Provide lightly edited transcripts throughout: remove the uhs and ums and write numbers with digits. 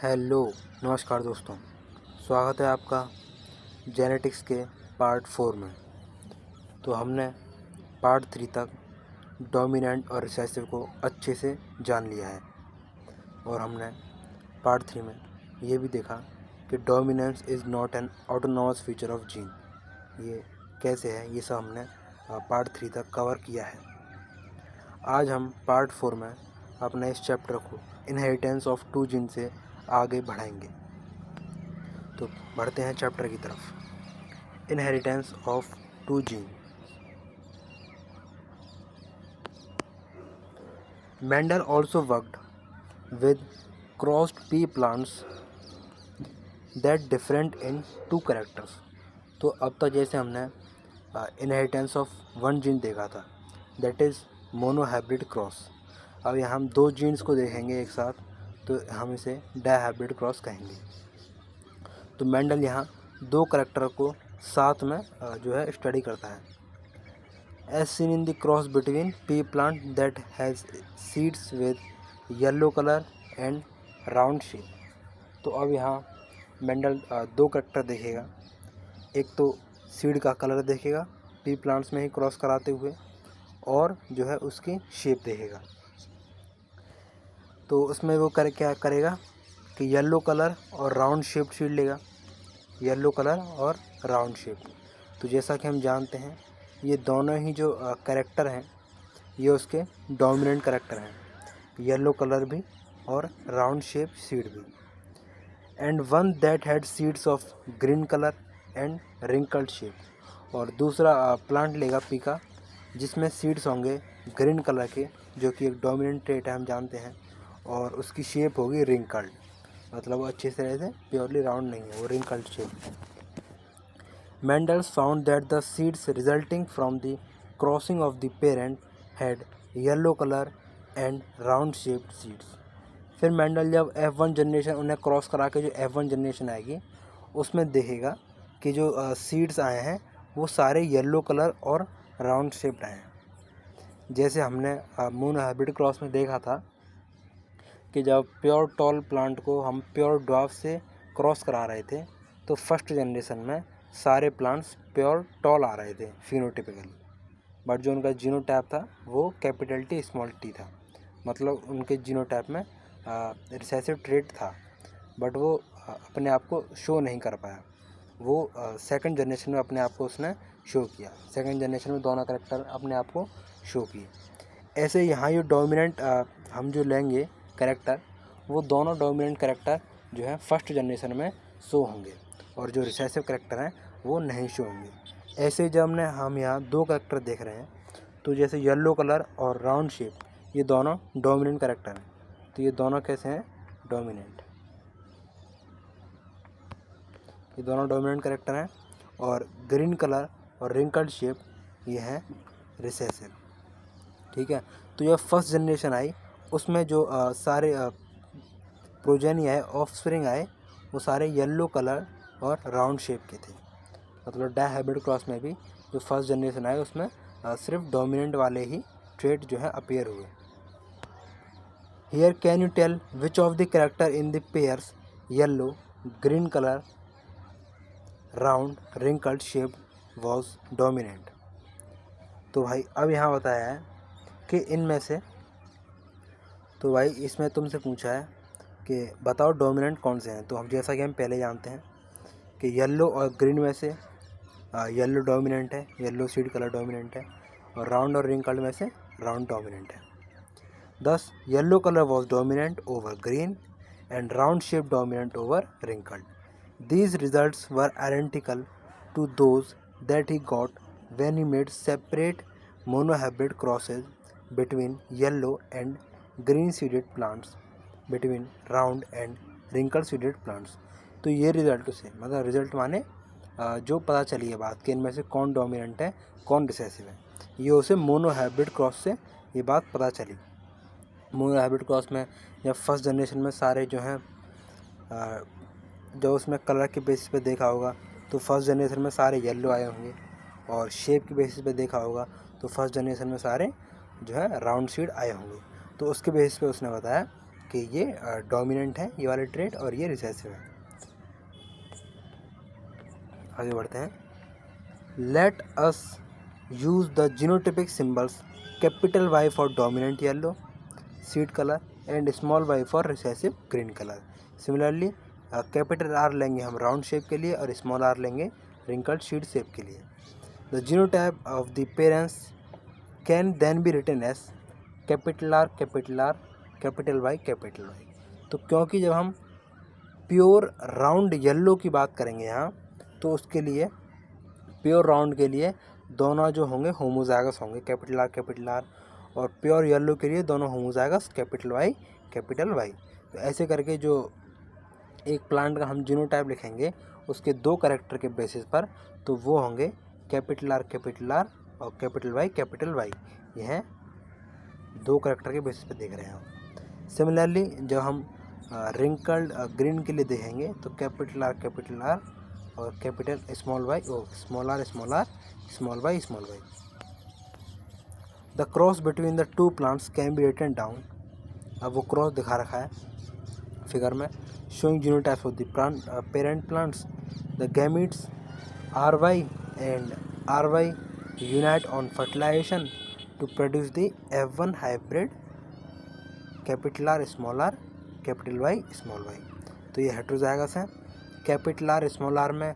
Hello, नमस्कार दोस्तों। स्वागत है आपका जेनेटिक्स के पार्ट 4 में। तो हमने पार्ट 3 तक डोमिनेंट और रिसेसिव को अच्छे से जान लिया है और हमने पार्ट 3 में ये भी देखा कि dominance is not an autonomous feature of gene. ये कैसे है, ये सब हमने पार्ट 3 तक कवर किया है। आज हम पार्ट 4 में अपने इस चैप्टर को इनहेरिटेंस ऑफ टू जीन से आगे बढ़ाएंगे। तो बढ़ते हैं चैप्टर की तरफ। Inheritance of two gene. Mendel also worked with crossed pea plants that different in two characters. तो अब तक जैसे हमने इनहेरिटेंस ऑफ वन जीन देखा था, दैट इज़ मोनोहाइब्रिड क्रॉस। अब यहाँ हम दो जीन्स को देखेंगे एक साथ, तो हम इसे डायहाइब्रिड क्रॉस कहेंगे। तो मेंडल यहाँ दो करैक्टर को साथ में जो है स्टडी करता है। As seen in the cross between pea plant that has seeds with yellow colour and round shape. तो अब यहाँ मेंडल दो करैक्टर देखेगा। एक तो सीड का कलर देखेगा पी प्लांट्स में ही क्रॉस कराते हुए, और जो है उसकी शेप देखेगा। तो उसमें वो क्या करेगा कि येलो कलर और राउंड शेप सीड लेगा, येलो कलर और राउंड शेप। तो जैसा कि हम जानते हैं, ये दोनों ही जो कैरेक्टर हैं, ये उसके डोमिनेंट कैरेक्टर हैं, येलो कलर भी और राउंड शेप सीड भी। And one that had seeds of green colour and wrinkled shape. और दूसरा प्लांट लेगा पी का, जिसमें सीड्स होंगे ग्रीन कलर के, जो कि एक डोमिनेंट ट्रेट है हम जानते हैं, और उसकी शेप होगी रिंकल्ड, मतलब वो अच्छी तरह से प्योरली राउंड नहीं है, वो रिंकल्ड शेप है। Mendel found that the seeds resulting from the crossing of the parent had yellow color and round shaped seeds. फिर मेंडल जब F1 जनरेशन उन्हें क्रॉस करा के जो F1 जनरेशन आएगी, उसमें देखेगा कि जो सीड्स आए हैं वो सारे येलो कलर और राउंड शेप्ड आए हैं। जैसे हमने मून हाइब्रिड क्रॉस में देखा था कि जब प्योर टॉल प्लांट को हम प्योर ड्वार्फ से क्रॉस करा रहे थे, तो फर्स्ट जनरेशन में सारे प्लांट्स प्योर टॉल आ रहे थे फिनोटिपिकली, बट जो उनका जीनोटाइप था वो कैपिटल टी स्मॉल टी था। मतलब उनके जीनोटाइप में रिसेसिव ट्रेट था, बट वो अपने आप को शो नहीं कर पाया। वो सेकंड जनरेशन में अपने आप को उसने शो किया। सेकंड जनरेशन में दोनों करेक्टर अपने आप को शो किए। ऐसे यहाँ ये डोमिनेंट हम जो लेंगे करेक्टर, वो दोनों डोमिनेंट करेक्टर जो है फर्स्ट जनरेशन में शो होंगे, और जो रिसेसिव करेक्टर हैं वो नहीं शो होंगे। ऐसे जब हम यहाँ दो करेक्टर देख रहे हैं, तो जैसे येलो कलर और राउंड शेप, ये दोनों डोमिनेंट करेक्टर हैं। तो ये दोनों कैसे हैं? डोमिनेंट। ये दोनों डोमिनेंट करेक्टर हैं। और ग्रीन कलर और रिंकल्ड शेप ये हैं रिसेसिव। ठीक है। तो यह फर्स्ट जनरेशन आई, उसमें जो सारे प्रोजेनी आए, ऑफस्प्रिंग आए, वो सारे येलो कलर और राउंड शेप के थे। मतलब डायहाइब्रिड क्रॉस में भी जो फर्स्ट जनरेशन आए उसमें सिर्फ डोमिनेंट वाले ही ट्रेट जो है अपीयर हुए। Here can you tell which of the character in the pairs yellow, green colour, round, wrinkled shape was dominant. तो भाई अब यहाँ बताया है कि इनमें से, तो भाई इसमें तुमसे पूछा है कि बताओ डोमिनेंट कौन से हैं। तो हम जैसा कि हम पहले जानते हैं कि येलो और ग्रीन में से येलो डोमिनेंट है, येलो सीड कलर डोमिनेंट है, और राउंड और रिंकल्ड में से राउंड डोमिनेंट है। Thus, yellow color was dominant over green and round shape dominant over wrinkled. These results were identical to those that he got when he made separate monohybrid crosses between yellow and green seeded plants, between round and wrinkled seeded plants. तो ये result से, मतलब result माने जो पता चली है बात कि इनमें से कौन डोमिनेंट है कौन रिसेसिव है, ये उसे मोनोहाइब्रिड क्रॉस से ये बात पता चली। मोनोहाइब्रिड क्रॉस में या फर्स्ट जनरेशन में सारे जो हैं, जो उसमें कलर के बेसिस पे देखा होगा तो फर्स्ट जनरेशन में सारे येलो आए होंगे, और शेप के बेसिस पे देखा होगा तो फर्स्ट जनरेशन में सारे जो है राउंड सीड आए होंगे। तो उसके बेसिस पे उसने बताया कि ये डोमिनेंट है ये वाले ट्रेट और ये रिसेसिव है। आगे बढ़ते हैं। Let us use the genotypic symbols capital Y for dominant yellow seed colour and small y for recessive green colour. Similarly capital R लेंगे हम राउंड शेप के लिए और स्मॉल आर लेंगे रिंकल्ड सीड शेप के लिए। The genotype of the parents can then be written as capital R capital Y. तो क्योंकि जब हम प्योर राउंड येलो की बात करेंगे यहाँ, तो उसके लिए प्योर राउंड के लिए दोनों जो होंगे होमोजाइगस होंगे, कैपिटल आर, और प्योर येलो के लिए दोनों होमोजाइगस कैपिटल वाई। तो ऐसे करके जो एक प्लांट का हम जीनोटाइप लिखेंगे उसके दो कैरेक्टर के बेसिस पर, तो वो होंगे कैपिटल आर और कैपिटल वाई। ये हैं दो कैरेक्टर के बेसिस पर देख रहे हैं हम। सिमिलरली जब हम रिंकल्ड ग्रीन के लिए देखेंगे तो कैपिटल आर और capital small are small y. The cross between the two plants can be written down. अब वो क्रॉस दिखा रखा है फिगर में, showing genotypes of the parent plants. The gametes RY and RY unite on fertilization to produce the F1 hybrid capital R capital Y small y. तो ये heterozygous है। Capital R small r में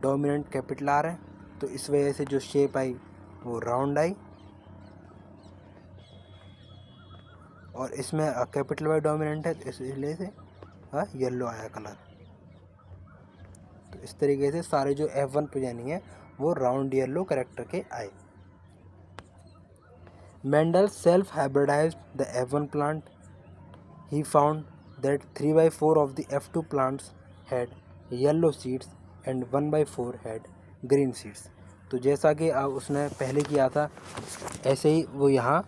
dominant capital R है, तो इस वजह से जो शेप आई वो राउंड आई, और इसमें कैपिटल वाई डोमिनेंट है तो इसलिए से येलो आया कलर। तो इस तरीके से सारे जो F1 प्रोजेनी है वो राउंड येलो कैरेक्टर के आए। Mendel self hybridized the F1 plant. He found that 3/4 of the F2 plants had yellow seeds and 1/4 had green seeds. तो जैसा कि उसने पहले किया था, ऐसे ही वो यहाँ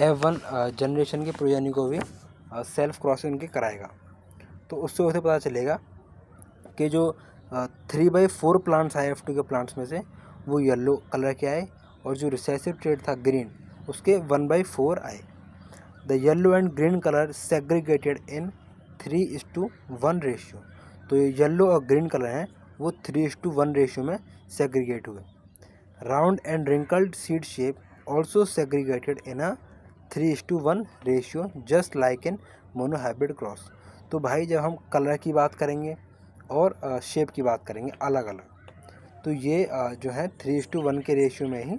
F1 जनरेशन के प्रोजेनी को भी सेल्फ क्रॉसिंग के कराएगा। तो उससे उसे पता चलेगा कि जो 3/4 प्लांट्स आए F2 के प्लांट्स में से वो येलो कलर के आए, और जो रिसेसिव ट्रेड था ग्रीन उसके 1/4 आए। The yellow and green colour segregated in 3:1 ratio. तो ये येलो और ग्रीन कलर हैं वो 3:1 रेशियो में सेग्रीगेट हुए। Round and wrinkled seed shape also segregated in a 3:1 ratio just like in monohybrid cross. तो भाई जब हम कलर की बात करेंगे और शेप की बात करेंगे अलग अलग, तो ये जो है 3:1 के रेशियो में ही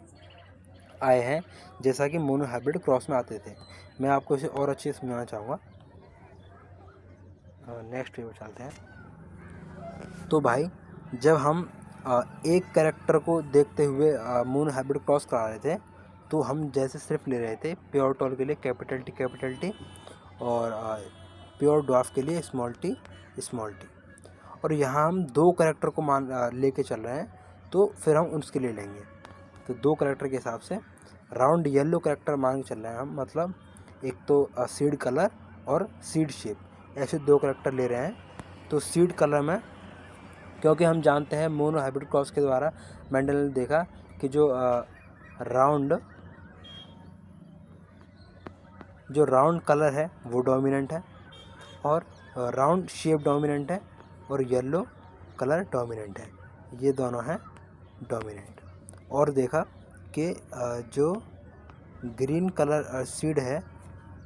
आए हैं, जैसा कि मोनोहाइब्रिड क्रॉस में आते थे। मैं आपको इसे और अच्छे से समझाना चाहूँगा। नेक्स्ट पे चलते हैं। तो भाई जब हम एक कैरेक्टर को देखते हुए मोनोहाइब्रिड क्रॉस करा रहे थे, तो हम जैसे सिर्फ ले रहे थे प्योर टॉल के लिए कैपिटल टी और प्योर ड्वार्फ के लिए स्मॉल टी, और यहाँ हम दो कैरेक्टर को लेके चल रहे हैं, तो फिर हम उसके लिए लेंगे। तो दो कैरेक्टर के हिसाब से राउंड येलो कैरेक्टर मान के चल रहे हैं हम, मतलब एक तो सीड कलर और सीड शेप, ऐसे दो कैरेक्टर ले रहे हैं। तो सीड कलर में, क्योंकि हम जानते हैं मोनोहाइब्रिड क्रॉस के द्वारा मेंडल ने देखा कि जो राउंड कलर है वो डोमिनेंट है, और राउंड शेप डोमिनेंट है, और येलो कलर डोमिनेंट है, ये दोनों हैं डोमिनेंट। और देखा कि जो ग्रीन कलर सीड है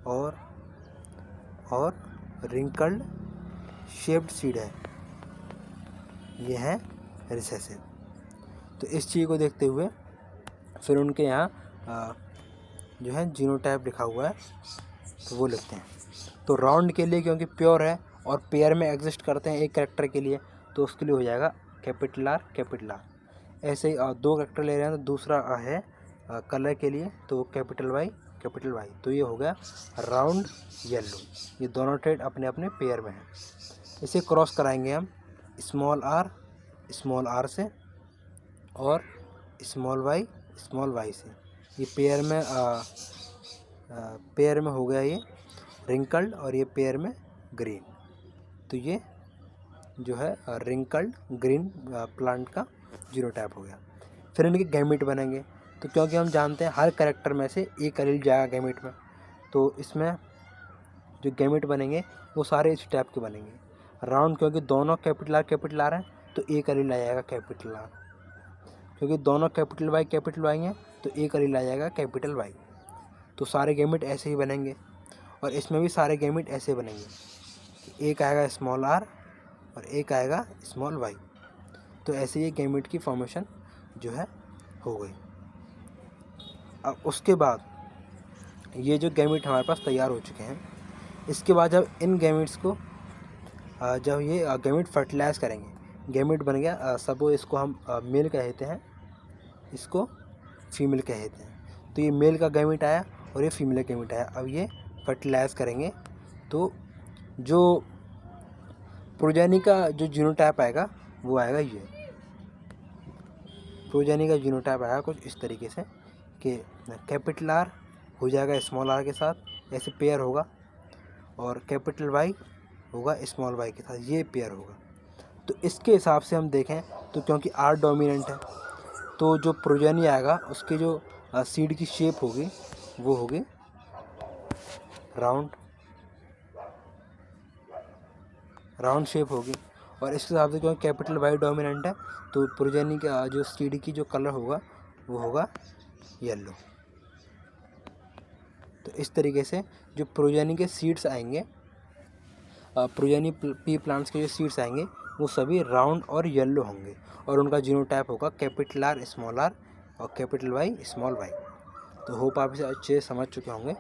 और रिंकल्ड शेप्ड सीड है, ये है रिसेसिव। तो इस चीज़ को देखते हुए फिर उनके यहाँ जो है जीनोटाइप लिखा हुआ है, तो वो लिखते हैं। तो राउंड के लिए क्योंकि प्योर है और पेयर में एग्जिस्ट करते हैं एक कैरेक्टर के लिए, तो उसके लिए हो जाएगा कैपिटल आर। ऐसे ही दो कैरेक्टर ले रहे हैं, तो दूसरा है कलर के लिए, तो कैपिटल वाई। तो ये हो गया राउंड येलो। ये दोनों ट्रेड अपने अपने पेयर में हैं। इसे क्रॉस कराएंगे हम स्मॉल आर से और स्मॉल वाई से। ये पेयर में हो गया ये रिंकल्ड, और ये पेयर में ग्रीन। तो ये जो है रिंकल्ड ग्रीन प्लांट का जीनोटाइप हो गया। फिर इनके गैमेट बनेंगे। तो क्योंकि हम जानते हैं हर कैरेक्टर में से एक एलील जाएगा गैमेट में, तो इसमें जो गैमेट बनेंगे वो सारे इस टाइप के बनेंगे। राउंड क्योंकि दोनों कैपिटल आर हैं तो एक एलील आ जाएगा कैपिटल आर, क्योंकि दोनों कैपिटल वाई हैं तो एक एलील आ जाएगा कैपिटल वाई। तो सारे गैमेट ऐसे ही बनेंगे और इसमें भी सारे गैमेट ऐसे बनेंगे, एक आएगा स्मॉल आर और एक आएगा स्मॉल वाई। तो ऐसे ये गैमेट की फॉर्मेशन जो है हो गई। अब उसके बाद ये जो गैमेट हमारे पास तैयार हो चुके हैं, इसके बाद जब इन गैमेट्स को जब ये गैमेट फर्टिलाइज करेंगे, गैमेट बन गया, सब इसको हम मेल कहते हैं, इसको फीमेल कहते हैं। तो ये मेल का गैमेट आया और ये फीमेल का गैमेट आया। अब ये फर्टिलाइज करेंगे तो जो प्रोजेनी का जो जीनोटाइप आएगा वो आएगा ये। प्रोजेनी का जीनोटाइप आएगा कुछ इस तरीके से कि कैपिटल आर हो जाएगा स्मॉल आर के साथ, ऐसे पेयर होगा, और कैपिटल वाई होगा स्मॉल वाई के साथ, ये पेयर होगा। तो इसके हिसाब से हम देखें तो क्योंकि आर डोमिनेंट है तो जो प्रोजेनी आएगा उसके जो सीड की शेप होगी वो होगी राउंड शेप होगी। और इसके हिसाब से क्योंकि कैपिटल वाई डोमिनेंट है तो प्रोजेनी का जो सीड की जो कलर होगा वो होगा येलो। तो इस तरीके से जो प्रोजेनी के सीड्स आएंगे, प्रोजेनी पी प्लांट्स के जो सीड्स आएंगे वो सभी राउंड और येलो होंगे और उनका जीनोटाइप होगा कैपिटल आर स्मॉल आर और कैपिटल वाई स्मॉल वाई। तो होप आप इसे अच्छे से समझ चुके होंगे।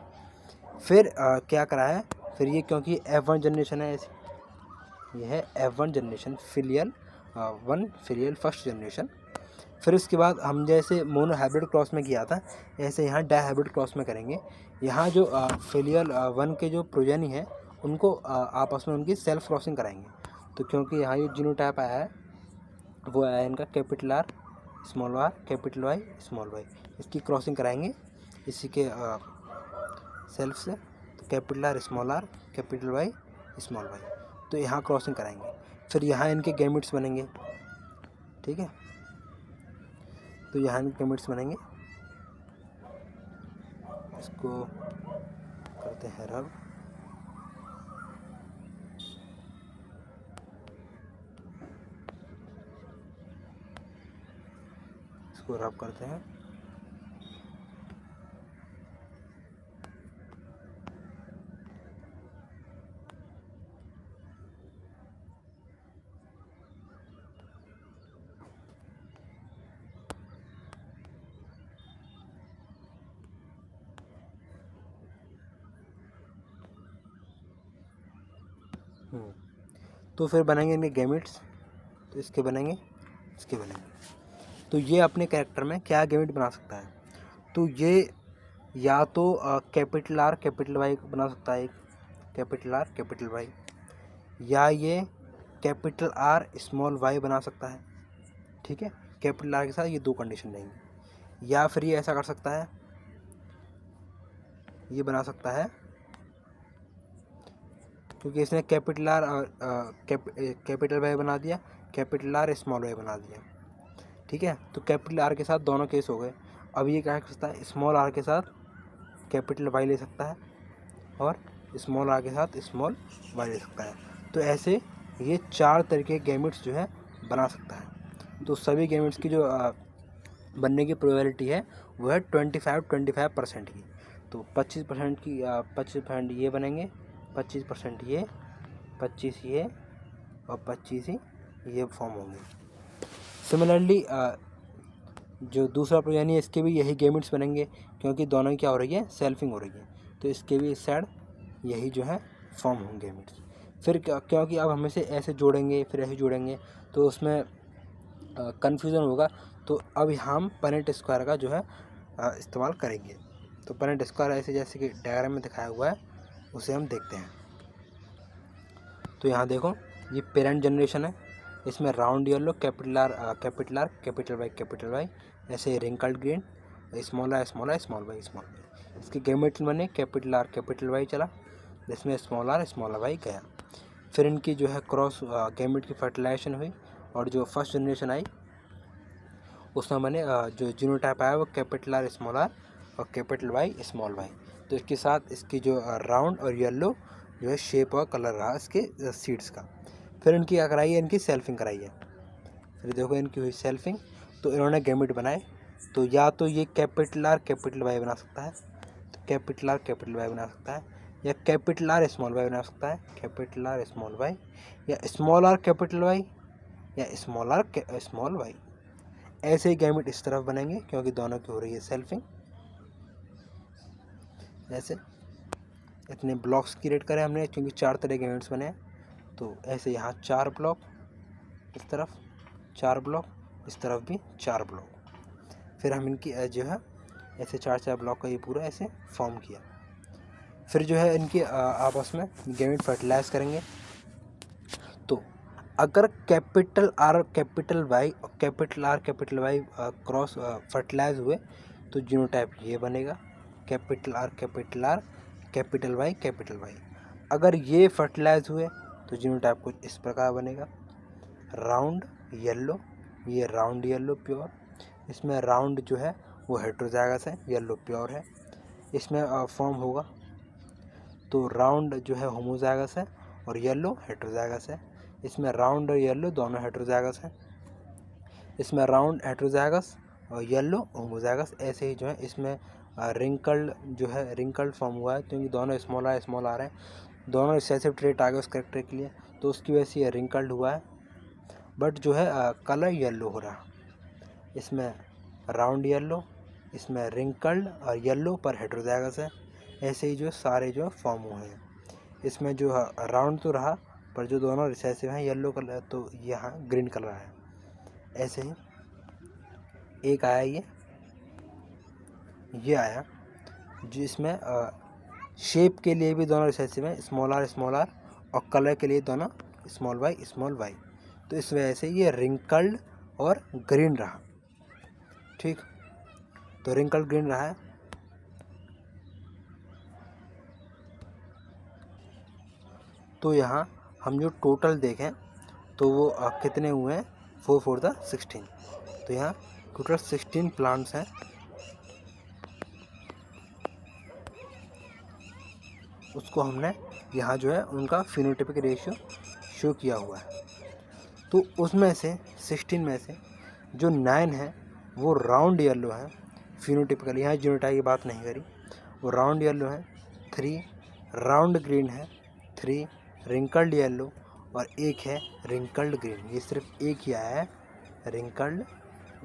फिर क्या करा है, फिर ये क्योंकि F1 जनरेशन है, ये है F1 generation, filial first generation. फिर उसके बाद हम जैसे मोनो हाइब्रिड क्रॉस में किया था ऐसे यहाँ डाई हाइब्रिड क्रॉस में करेंगे। यहाँ जो फिलियल 1 के जो प्रोजेनी है उनको आपस में उनकी सेल्फ क्रॉसिंग कराएंगे। तो क्योंकि यहाँ ये जीनोटाइप आया है वो आया इनका capital R small r capital Y small y, इसकी क्रॉसिंग कराएंगे इसी के सेल्फ से। तो capital R capital Y small y, तो यहाँ क्रॉसिंग कराएंगे। फिर यहाँ इनके गैमेट्स बनेंगे, ठीक है। तो यहाँ इनके गैमेट्स बनेंगे, इसको करते हैं रब। इसको रब करते हैं। तो फिर बनेंगे इनके गैमेट्स, तो इसके बनेंगे, इसके बनेंगे। तो ये अपने कैरेक्टर में क्या गैमेट बना सकता है, तो ये या तो कैपिटल आर कैपिटल वाई बना सकता है, एक कैपिटल आर कैपिटल वाई, या ये कैपिटल आर स्मॉल वाई बना सकता है, ठीक है। कैपिटल आर के साथ ये दो कंडीशन रहेंगी। या फिर ये ऐसा कर सकता है, ये बना सकता है क्योंकि इसने कैपिटल आर कैपिटल वाई बना दिया, कैपिटल आर स्मॉल वाई बना दिया, ठीक है। तो कैपिटल आर के साथ दोनों केस हो गए। अब ये क्या कर सकता है, स्मॉल आर के साथ कैपिटल वाई ले सकता है और स्मॉल आर के साथ स्मॉल वाई ले सकता है। तो ऐसे ये 4 तरीके के गैमेट्स जो है बना सकता है। तो सभी गैमेट्स की जो बनने की प्रोबेबिलिटी है वो है 25% की। तो 25% की 25% ये बनेंगे, 25% ये, 25 ये और 25 ही ये फॉर्म होंगे। सिमिलरली जो दूसरा प्रोजेनी है इसके भी यही गैमेट्स बनेंगे क्योंकि दोनों की क्या हो रही है, सेल्फिंग हो रही है। तो इसके भी इस साइड यही जो है फॉर्म होंगे गैमेट्स। फिर क्योंकि अब हम इसे ऐसे जोड़ेंगे फिर ऐसे जोड़ेंगे तो उसमें कन्फ्यूज़न होगा। तो अब हम पनेट स्क्वायर का जो है इस्तेमाल करेंगे। तो पनेट स्क्वायर ऐसे जैसे कि डायग्राम में दिखाया हुआ है उसे हम देखते हैं। तो यहाँ देखो ये पेरेंट जनरेशन है, इसमें round yellow capital R capital Y ऐसे wrinkled green small are small Y. इसके गैमेट बने कैपिटल आर कैपिटल वाई चला, जिसमें स्मॉल आर वाई गया। फिर इनकी जो है क्रॉस गैमेट की फर्टिलाइजेशन हुई और जो फर्स्ट जनरेशन आई उसमें बने जो जीनोटाइप आया वो कैपिटल आर और कैपिटल वाई स्मॉल वाई। तो इसके साथ इसकी जो राउंड और येलो जो है शेप और कलर रहा इसके सीड्स का। फिर इनकी क्या कराई है, इनकी सेल्फिंग कराई है। फिर देखो इनकी हुई सेल्फिंग, तो इन्होंने गैमेट बनाए। तो या तो ये कैपिटल आर कैपिटल वाई बना सकता है, तो कैपिटल आर कैपिटल वाई बना सकता है, या कैपिटल आर स्मॉल वाई बना सकता है, कैपिटल आर स्मॉल वाई, या स्मॉल आर कैपिटल वाई, या स्मॉल आर स्मॉल वाई। ऐसे ही गैमेट इस तरफ बनेंगे क्योंकि दोनों की हो रही है सेल्फिंग। ऐसे इतने ब्लॉक्स क्रिएट करें हमने क्योंकि 4 तरह के गैमेट्स बने हैं। तो ऐसे यहाँ 4 ब्लॉक, इस तरफ 4 ब्लॉक, इस तरफ भी 4 ब्लॉक। फिर हम इनकी जो है ऐसे 4 ब्लॉक का ये पूरा ऐसे फॉर्म किया। फिर जो है इनकी आपस में गैमेट फर्टिलाइज करेंगे। तो अगर कैपिटल आर कैपिटल वाई और capital R capital Y cross fertilise हुए तो जीनोटाइप ये बनेगा, capital R capital Y capital Y. अगर ये फर्टिलाइज हुए तो जीनोटाइप कुछ इस प्रकार बनेगा, राउंड येलो, ये राउंड येलो प्योर। इसमें राउंड जो है वो हेट्रोजाइगस है, येलो प्योर है। इसमें फॉर्म होगा तो राउंड जो है होमोजाइगस है और येलो हेट्रोजाइगस है। इसमें राउंड और येलो दोनों हेट्रोजाइगस हैं। इसमें राउंड हेट्रोजाइगस और येलो होमोजाइगस। ऐसे ही जो है इसमें रिंकल्ड जो है रिंकल्ड फॉर्म हुआ है क्योंकि दोनों स्मॉल आर हैं, दोनों रिसेसिव ट्रेट आ गए उस कैरेक्टर के लिए, तो उसकी वजह से ये रिंकल्ड हुआ है। बट जो है कलर येलो हो रहा। इसमें राउंड येलो, इसमें रिंकल्ड और येलो पर हेट्रोजाइगस है। ऐसे ही जो सारे जो फॉर्म हुए हैं। इसमें जो राउंड तो रहा पर जो दोनों रिसेसिव हैं येलो कलर, तो यहाँ ग्रीन कलर है। ऐसे ही एक आया ये आया जिसमें शेप के लिए भी दोनों रिसेसिव हैं, स्मॉल आर, और कलर के लिए दोनों स्मॉल वाई। तो इस वजह से ये रिंकल्ड और ग्रीन रहा। ठीक, तो रिंकल्ड ग्रीन रहा है। तो यहाँ हम जो टोटल देखें तो वो कितने हुए हैं, 4 4 द 16। तो यहाँ टोटल 16 प्लांट्स हैं। उसको हमने यहाँ जो है उनका फिनोटाइपिक रेशियो शो किया हुआ है। तो उसमें से 16 में से जो 9 है वो राउंड येलो है फिनोटाइपिकल, यहाँ जीनोटाइप की बात नहीं करी, वो राउंड येलो है। 3 राउंड ग्रीन है, 3 रिंकल्ड येलो, और एक है रिंकल्ड ग्रीन। ये सिर्फ एक ही आया है रिंकल्ड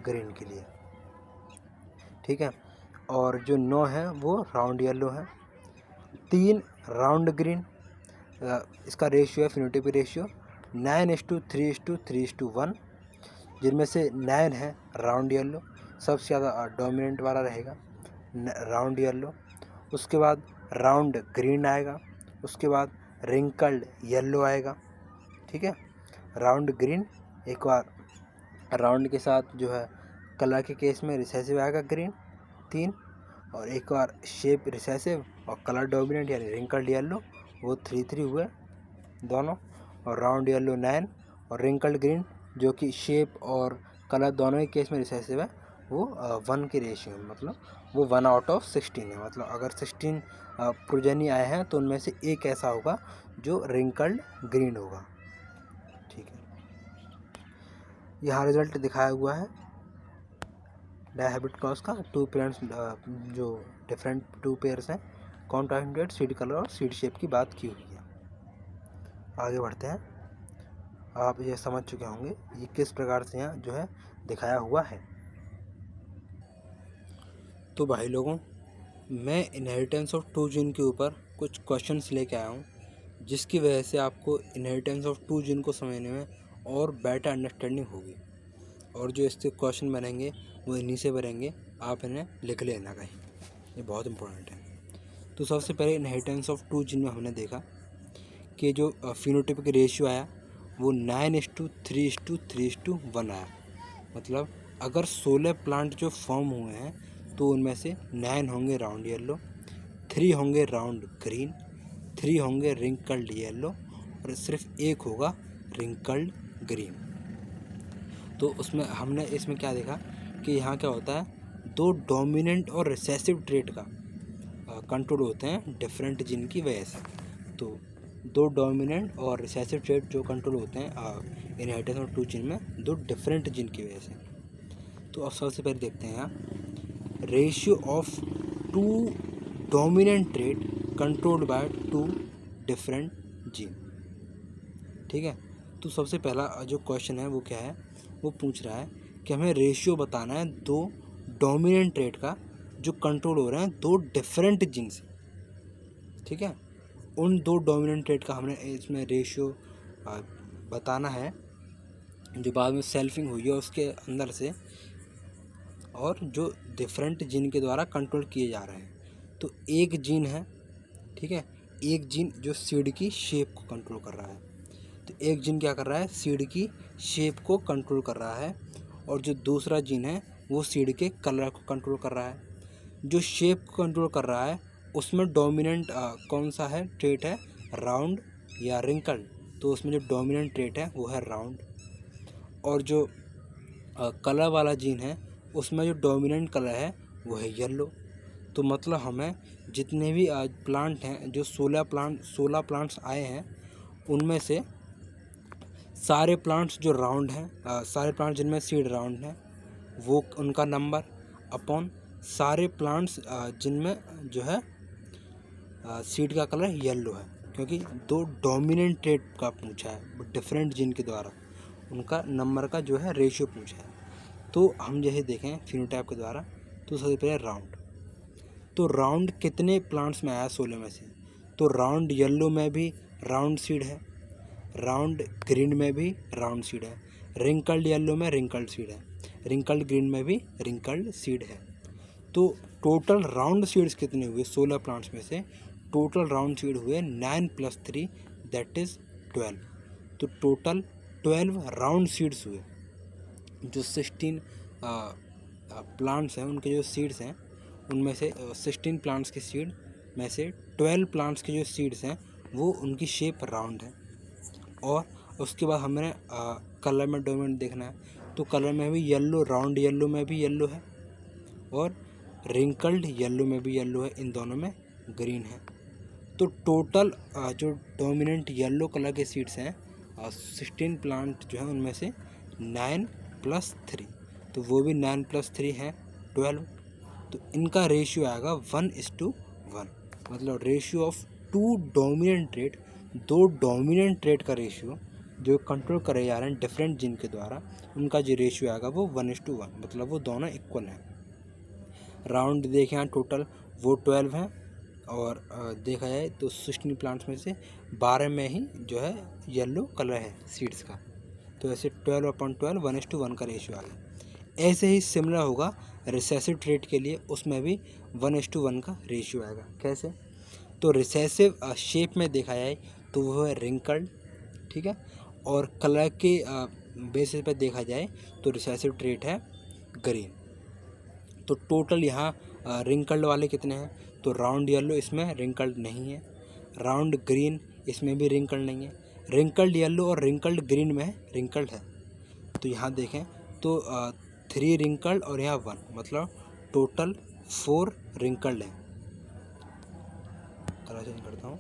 ग्रीन के लिए। ठीक है, और जो 9 है वो राउंड येलो है, 3 राउंड ग्रीन। इसका रेशियो है फिनोटाइपिक रेशियो 9:3:3:1, जिनमें से 9 है राउंड येलो, सबसे ज़्यादा डोमिनेंट वाला रहेगा राउंड येलो। उसके बाद राउंड ग्रीन आएगा, उसके बाद रिंकल्ड येलो आएगा। ठीक है, राउंड ग्रीन, एक बार राउंड के साथ जो है कलर के केस में रिसेसिव आएगा ग्रीन 3, और एक बार शेप रिसेसिव और कलर डोमिनेंट यानी रिंकल्ड येलो, वो 3 हुए दोनों, और राउंड येलो 9 और रिंकल्ड ग्रीन जो कि शेप और कलर दोनों ही केस में रिसेसिव है वो 1 के रेशियो में, मतलब वो 1/16 है। मतलब अगर 16 प्रोजेनी आए हैं तो उनमें से एक ऐसा होगा जो रिंकल्ड ग्रीन होगा। ठीक है, यहाँ रिजल्ट दिखाया हुआ है डायहैबिट क्रॉस का। 2 पेरेंट्स जो डिफरेंट 2 पेयर्स हैं, कॉन्ट्रास्टेड सीड कलर और सीड शेप की बात की हुई है। आगे बढ़ते हैं। आप ये समझ चुके होंगे ये किस प्रकार से यहाँ जो है दिखाया हुआ है। तो भाई लोगों, मैं इनहेरिटेंस ऑफ 2 जीन के ऊपर कुछ क्वेश्चंस लेके आया हूँ, जिसकी वजह से आपको इनहेरिटेंस ऑफ 2 जीन को समझने में और बेटर अंडरस्टैंडिंग होगी। और जो इसके क्वेश्चन बनेंगे वो इन्हीं से बनेंगे, आप इन्हें लिख लेना कहीं, ये बहुत इंपॉर्टेंट है। तो सबसे पहले इनहेरिटेंस ऑफ 2 जीन में हमने देखा कि जो फिनोटाइपिक रेशियो आया वो 9:3:3:1 आया। मतलब अगर 16 प्लांट जो फॉर्म हुए हैं तो उनमें से 9 होंगे राउंड येलो, 3 होंगे राउंड ग्रीन, 3 होंगे रिंकल्ड येलो, और सिर्फ एक होगा रिंकल्ड ग्रीन। तो उसमें हमने इसमें क्या देखा कि यहाँ क्या होता है, 2 डोमिनेंट और रिसेसिव ट्रेट का कंट्रोल होते हैं डिफरेंट जीन की वजह से। तो दो डोमिनेंट और रिसेसिव ट्रेट जो कंट्रोल होते हैं इनहेरिटेंस और 2 जीन में, दो डिफरेंट जीन की वजह से। तो अब सबसे पहले देखते हैं यहाँ ratio of 2 dominant trait controlled by 2 different gene. ठीक है, तो सबसे पहला जो क्वेश्चन है वो क्या है, वो पूछ रहा है कि हमें रेशियो बताना है दो डोमिनेंट ट्रेट का जो कंट्रोल हो रहे हैं दो डिफरेंट जीन से। ठीक है, उन दो डोमिनेंट ट्रेट का हमने इसमें रेशियो बताना है जो बाद में सेल्फिंग हुई है उसके अंदर से, और जो डिफरेंट जीन के द्वारा कंट्रोल किए जा रहे हैं। तो एक जीन है, ठीक है, एक जीन जो सीड की शेप को कंट्रोल कर रहा है। तो एक जीन क्या कर रहा है, सीड की शेप को कंट्रोल कर रहा है, और जो दूसरा जीन है वो सीड के कलर को कंट्रोल कर रहा है। जो शेप को कंट्रोल कर रहा है उसमें डोमिनेंट कौन सा है ट्रेट है, राउंड या रिंकल। तो उसमें जो डोमिनेंट ट्रेट है वो है राउंड। और जो कलर वाला जीन है उसमें जो डोमिनेंट कलर है वो है येलो। तो मतलब हमें जितने भी प्लांट हैं, जो 16 प्लांट्स आए हैं, उनमें से सारे प्लांट्स जो राउंड हैं, सारे प्लांट्स जिनमें सीड राउंड है वो उनका नंबर अपॉन सारे प्लांट्स जिनमें जो है सीड का कलर येलो है, क्योंकि दो डोमिनेंट ट्रेट का पूछा है डिफरेंट जीन के द्वारा, उनका नंबर का जो है रेशियो पूछा है। तो हम जैसे देखें फिनोटाइप के द्वारा, तो सबसे पहले राउंड। तो राउंड कितने प्लांट्स में आया 16 में से, तो राउंड येलो में भी राउंड सीड है, राउंड ग्रीन में भी राउंड सीड है, रिंकल्ड येलो में रिंकल्ड सीड है, रिंकल्ड ग्रीन में भी रिंकल्ड सीड है। तो टोटल राउंड सीड्स कितने हुए 16 प्लांट्स में से, टोटल राउंड सीड हुए 9 + 3 दैट इज़ 12। तो टोटल 12 राउंड सीड्स हुए। जो 16 प्लांट्स हैं उनके जो सीड्स हैं उनमें से 16 प्लांट्स के सीड में से 12 प्लांट्स के जो सीड्स हैं वो उनकी शेप राउंड है। और उसके बाद हमने कलर में डोमिनेंट देखना है, तो कलर में भी येलो, राउंड येलो में भी येलो है और रिंकल्ड येलो में भी येलो है, इन दोनों में ग्रीन है। तो टोटल जो डोमिनेंट येलो कलर के सीड्स हैं 16 प्लांट जो है उनमें से 9 + 3, तो वो भी 9 + 3 है 12। तो इनका रेशियो आएगा 1:1, मतलब रेशियो ऑफ 2 डोमिनेंट ट्रेट, दो डोमिनेंट ट्रेट का रेशियो जो कंट्रोल करे जा रहे हैं डिफरेंट जीन के द्वारा, उनका जो रेशियो आएगा वो 1:1, मतलब वो दोनों इक्वल हैं। राउंड देखें यहाँ टोटल वो 12 हैं, और देखा जाए तो 16 प्लांट्स में से 12 में ही जो है येलो कलर है सीड्स का। तो ऐसे 12/12 1:1 का रेशियो आ गया। ऐसे ही सिमिलर होगा रिसेसिव ट्रेट के लिए, उसमें भी 1:1 का रेशियो आएगा। कैसे, तो रिसेसिव शेप में देखा जाए तो वो है रिंकल्ड, ठीक है, और कलर के बेसिस पे देखा जाए तो रिसेसिव ट्रेट है ग्रीन। तो टोटल यहाँ रिंकल्ड वाले कितने हैं, तो राउंड येलो इसमें रिंकल्ड नहीं है, राउंड ग्रीन इसमें भी रिंकल्ड नहीं है, रिंकल्ड येलो और रिंकल्ड ग्रीन में रिंकल्ड है। तो यहाँ देखें तो 3 रिंकल्ड और यहाँ 1, मतलब टोटल 4 रिंकल्ड है। कलर चेंज करता हूँ,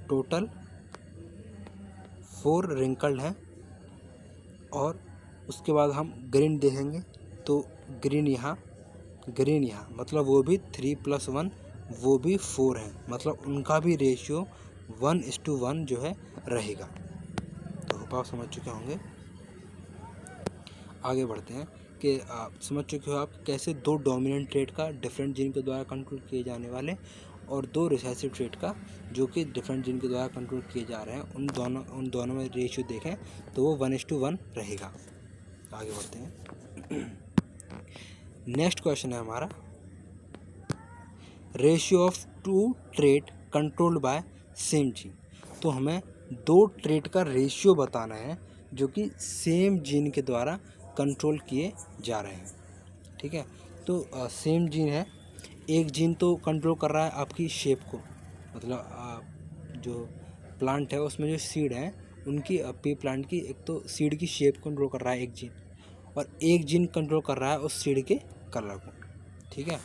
टोटल 4 रिंकल्ड हैं। और उसके बाद हम ग्रीन देखेंगे तो ग्रीन यहाँ मतलब वो भी 3 + 1 वो भी 4 है, मतलब उनका भी रेशियो 1:1 जो है रहेगा। तो होप आप समझ चुके होंगे। आगे बढ़ते हैं कि आप समझ चुके हो आप कैसे दो डोमिनेंट ट्रेट का डिफरेंट जीन के द्वारा कंट्रोल किए जाने वाले, और दो रिसेसिव ट्रेट का जो कि डिफरेंट जीन के द्वारा कंट्रोल किए जा रहे हैं, उन दोनों में रेशियो देखें तो वो 1:1 रहेगा। आगे बढ़ते हैं। नेक्स्ट क्वेश्चन है हमारा, ratio of 2 trait controlled by same gene. तो हमें 2 ट्रेट का रेशियो बताना है जो कि सेम जीन के द्वारा कंट्रोल किए जा रहे हैं। ठीक है, तो सेम जीन है, एक जीन तो कंट्रोल कर रहा है आपकी शेप को, मतलब जो प्लांट है उसमें जो सीड है उनकी पी प्लांट की, एक तो सीड की शेप कंट्रोल कर रहा है एक जीन, और एक जीन कंट्रोल कर रहा है उस सीड के कलर को। ठीक है,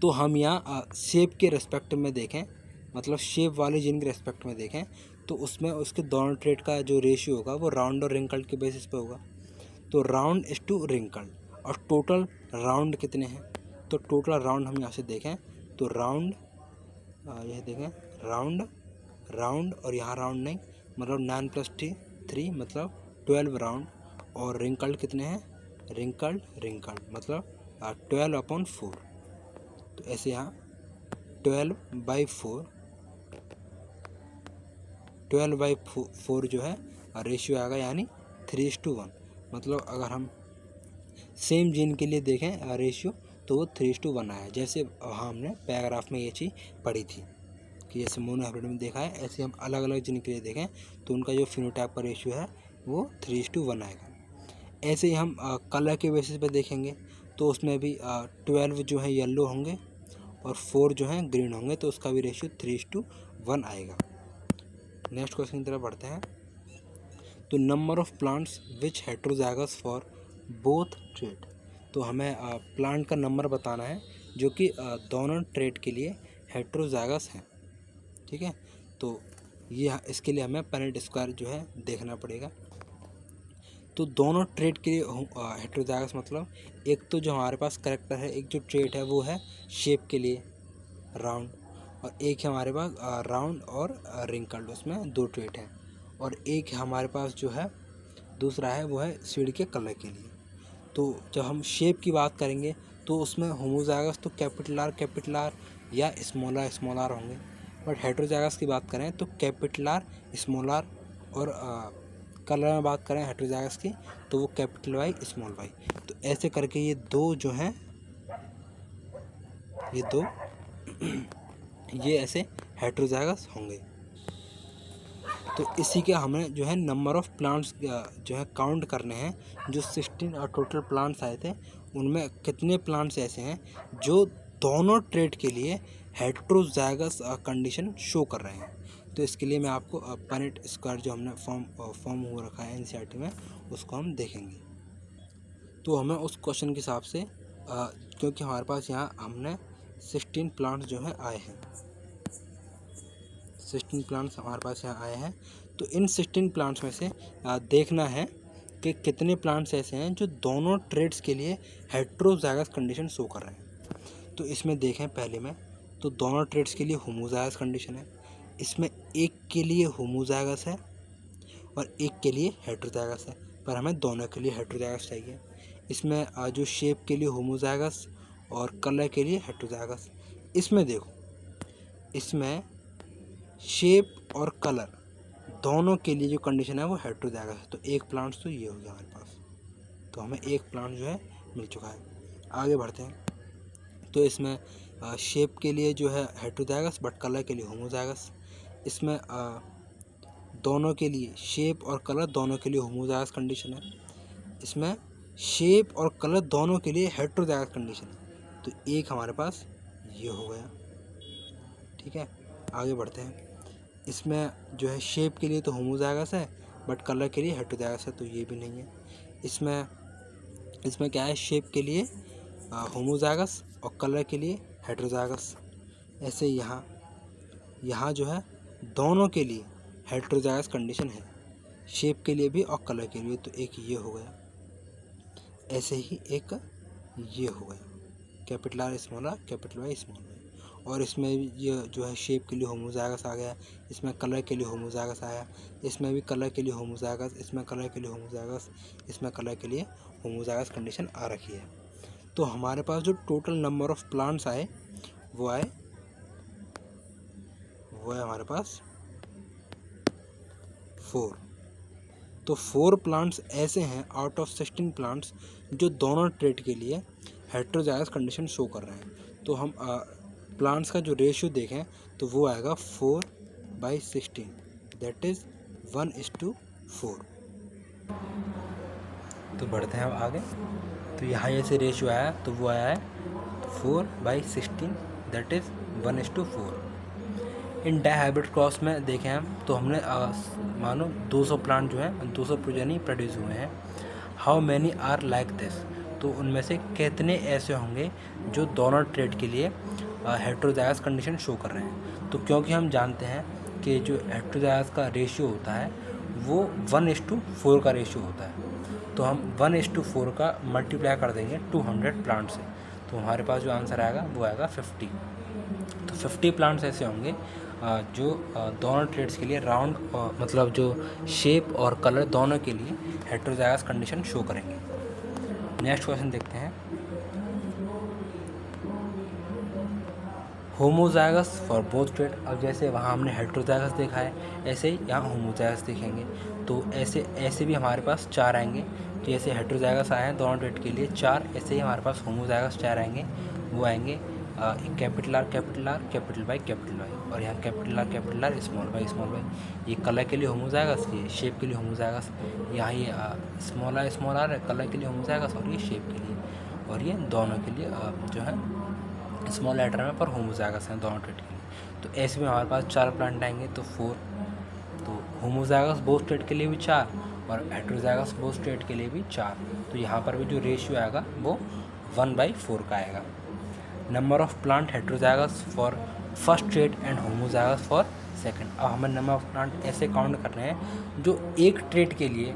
तो हम यहाँ शेप के रेस्पेक्ट में देखें मतलब शेप वाले जीन के रेस्पेक्ट में देखें तो उसमें उसके दोनों ट्रेट का जो रेशियो होगा वो राउंड और रिंकल्ड के बेसिस पे होगा। तो राउंड इज टू रिंकल्ड, और टोटल राउंड कितने हैं, तो टोटल राउंड हम यहाँ से देखें तो राउंड, यह देखें राउंड राउंड और यहाँ राउंड नहीं, मतलब 9 + 3 मतलब 12 राउंड, और रिंकल्ड कितने हैं, रिंकल्ड मतलब 12/4। तो ऐसे यहाँ 12/4 जो है रेशियो आएगा, यानी 3:1। मतलब अगर हम सेम जीन के लिए देखें रेशियो तो वो 3:1 आया। जैसे हमने पैराग्राफ में ये चीज़ पढ़ी थी कि जैसे मोनोहाइब्रिड में देखा है, ऐसे हम अलग अलग जीन के लिए देखें तो उनका जो फिनोटाइप का रेशियो है वो 3:1 आएगा। ऐसे ही हम कलर के बेसिस पे देखेंगे तो उसमें भी 12 जो है येलो होंगे और 4 जो हैं ग्रीन होंगे, तो उसका भी रेशियो 3:1 आएगा। नेक्स्ट क्वेश्चन की तरफ बढ़ते हैं। तो number of plants which heterozygous for both trait, तो हमें प्लांट का नंबर बताना है जो कि दोनों ट्रेट के लिए हेट्रोजाइगस हैं। ठीक है, तो ये इसके लिए हमें पनेट स्क्वायर जो है देखना पड़ेगा। तो दोनों ट्रेट के लिए हेट्रोजाइगस मतलब एक तो जो हमारे पास करेक्टर है, एक जो ट्रेट है वो है शेप के लिए राउंड, और एक है हमारे पास राउंड और रिंकल्ड, उसमें 2 ट्रेट हैं। और एक हमारे पास जो है दूसरा है वो है सीड के कलर के लिए। तो जब हम शेप की बात करेंगे तो उसमें होमोजाइगस तो कैपिटल आर या स्मॉल आर होंगे, बट हेट्रोजाइगस की बात करें तो कैपिटल आर, स्मॉल आर, और कलर में बात करें हेट्रोजाइगस की तो वो कैपिटल वाई, स्मॉल वाई। तो ऐसे करके ये दो जो हैं, ये दो ये ऐसे हेट्रोजाइगस होंगे। तो इसी के हमें जो है नंबर ऑफ़ प्लांट्स जो है काउंट करने हैं। जो 16 टोटल प्लांट्स आए थे उनमें कितने प्लांट्स ऐसे हैं जो दोनों ट्रेट के लिए हेट्रोजाइगस कंडीशन शो कर रहे हैं। तो इसके लिए मैं आपको पनेट स्क्वायर जो हमने फॉर्म हो रखा है एनसीईआरटी में, उसको हम देखेंगे। तो हमें उस क्वेश्चन के हिसाब से क्योंकि हमारे पास यहाँ हमने 16 प्लांट्स जो है आए हैं, 16 प्लांट्स हमारे पास यहाँ आए हैं। तो इन 16 प्लांट्स में से देखना है कि कितने प्लांट्स ऐसे हैं जो दोनों ट्रेड्स के लिए हेट्रोजाइगस कंडीशन शो कर रहे हैं। तो इसमें देखें पहले में, तो दोनों ट्रेड्स के लिए होमोजाइगस कंडीशन है, इसमें एक के लिए होमोजाइगस है और एक के लिए हेट्रोजाइगस है, पर हमें दोनों के लिए हेट्रोजाइगस चाहिए। इसमें जो शेप के लिए होमोजाइगस और कलर के लिए हेट्रोजाइगस। इसमें देखो, इसमें शेप और कलर दोनों के लिए जो कंडीशन है वो हेट्रोजाइगस है। तो एक प्लांट्स तो ये हो गया हमारे पास, तो हमें एक प्लांट जो है मिल चुका है। आगे बढ़ते हैं। तो इसमें शेप के लिए जो है हेट्रोजाइगस, बट कलर के लिए होमोजाइगस। इसमें दोनों के लिए शेप और कलर दोनों के लिए होमोजाइगस कंडीशन है। इसमें शेप और कलर दोनों के लिए हेट्रोजाइगस कंडीशन है। तो एक हमारे पास ये हो गया। ठीक है, आगे बढ़ते हैं। इसमें जो है शेप के लिए तो होमोजाइगस है, बट कलर के लिए हेट्रोजाइगस है, तो ये भी नहीं है। इसमें क्या है, शेप के लिए होमोजाइगस और कलर के लिए हेट्रोजाइगस। ऐसे यहाँ जो है दोनों के लिए हेट्रोजाइगस कंडीशन है, शेप के लिए भी और कलर के लिए। तो एक ये हो गया, ऐसे ही एक ये हो गया, capital R, small r, capital Y, small y. और इसमें ये जो है शेप के लिए होमोजाइगस आ गया, इसमें कलर के लिए होमोजाइगस आया, इसमें भी कलर के लिए होमोजाइगस, इसमें कलर के लिए होमोजाइगस, इसमें कलर के लिए होमोजाइगस कंडीशन आ रखी है। तो हमारे पास जो टोटल नंबर ऑफ़ प्लांट्स आए वो है हमारे पास 4। तो 4 प्लांट्स ऐसे हैं आउट ऑफ 16 प्लांट्स जो दोनों ट्रेट के लिए हेट्रोजाइगस कंडीशन शो कर रहे हैं। तो हम प्लांट्स का जो रेशियो देखें तो वो आएगा 4/16, दैट इज़ 1:4। तो बढ़ते हैं अब आगे। तो यहाँ जैसे रेशियो आया तो वो आया है 4/16, that is 1:4। In dihybrid cross में देखें हम तो हमने मानो 200 प्लांट जो हैं 200 प्रोजेनी प्रोड्यूस हुए हैं। How many are like this, तो उनमें से कितने ऐसे होंगे जो दोनों ट्रेड के लिए हेट्रोजाइगस कंडीशन शो कर रहे हैं। तो क्योंकि हम जानते हैं कि जो हेटेरोजाइगस का रेशियो होता है वो 1:4 का रेशियो होता है, तो हम 1:4 का मल्टीप्लाई कर देंगे 200 प्लांट से, तो हमारे पास जो आंसर आएगा वो आएगा 50। तो 50 प्लांट्स ऐसे होंगे जो दोनों ट्रेड्स के लिए राउंड मतलब जो शेप और कलर दोनों के लिए हेटेरोजाइगस कंडीशन शो करेंगे। नेक्स्ट क्वेश्चन देखते हैं। Homozygous for both trade. अब जैसे वहाँ हमने हेटेरोजाइगस देखा है, ऐसे ही यहाँ होमोजाइगस देखेंगे, तो ऐसे भी हमारे पास 4 आएंगे। तो जैसे हेटेरोजाइगस आए हैं दोनों ट्रेड के लिए 4, ऐसे ही हमारे पास होमोजाइगस 4 आएंगे। वो आएंगे कैपिटल आर, कैपिटल वाई, और यहाँ कैपिटल आर, स्मॉल वाई। ये कलर के लिए होमोजाइगस, ये शेप के लिए होमोजाइगस। यहाँ ये स्मॉल आर कलर के लिए होमोजाइगस, और ये शेप के लिए, और ये दोनों के लिए जो है स्मॉल लेटर में पर होमोजाइगस हैं दोनों ट्रेड के लिए। तो ऐसे में हमारे पास 4 प्लांट आएंगे, तो 4। तो होमोजाइगस बोथ ट्रेड के लिए भी 4 और हेटेरोजाइगस बोथ ट्रेड के लिए भी 4। तो यहाँ पर भी जो रेशियो आएगा वो 1/4 का आएगा। Number of plant heterozygous for first trade and homozygous for second. अब हमें नंबर ऑफ प्लांट ऐसे काउंट करने हैं जो एक ट्रेड के लिए,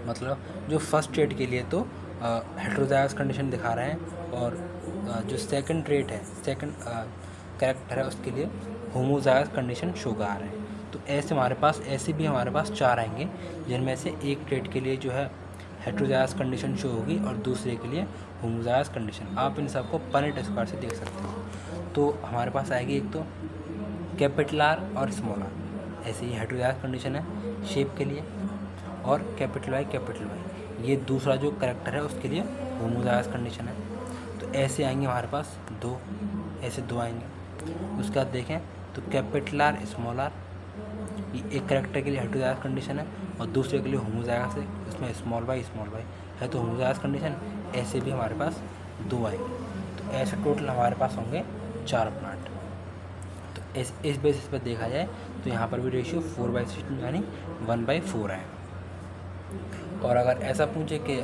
मतलब जो फर्स्ट ट्रेड के लिए तो हेटेरोजाइगस कंडीशन दिखा रहे हैं, और जो सेकंड ट्रेड है, सेकंड कैरेक्टर है, उसके लिए होमोजाइगस कंडीशन शो करा रहे हैं। तो ऐसे भी हमारे पास 4 आएंगे, जिनमें से एक ट्रेड के लिए जो है हेटेरोजाइगस कंडीशन शो होगी और दूसरे के लिए होमोजाइगस कंडीशन। आप इन सबको पनेट स्क्वायर से देख सकते हो। तो हमारे पास आएगी एक तो कैपिटल आर और स्मॉल आर, ऐसे ही हेटेरोजाइगस कंडीशन है शेप के लिए, और कैपिटल वाई ये दूसरा जो कैरेक्टर है उसके लिए होमोजाइगस कंडीशन है। तो ऐसे आएंगे हमारे पास 2, ऐसे 2 आएंगे। उसके बाद देखें तो कैपिटल आर, स्मॉल आर, ये एक कैरेक्टर के लिए हेटेरोजाइगस कंडीशन है और दूसरे के लिए होमोजाइगस है, उसमें स्मॉल वाई है तो होमोजाइगस कंडीशन। ऐसे भी हमारे पास 2 आएंगे। तो ऐसे टोटल हमारे पास होंगे 4 प्लांट। तो इस बेसिस पर देखा जाए तो यहाँ पर भी रेशियो 4/16 यानी 1/4 आएगा। और अगर ऐसा पूछे कि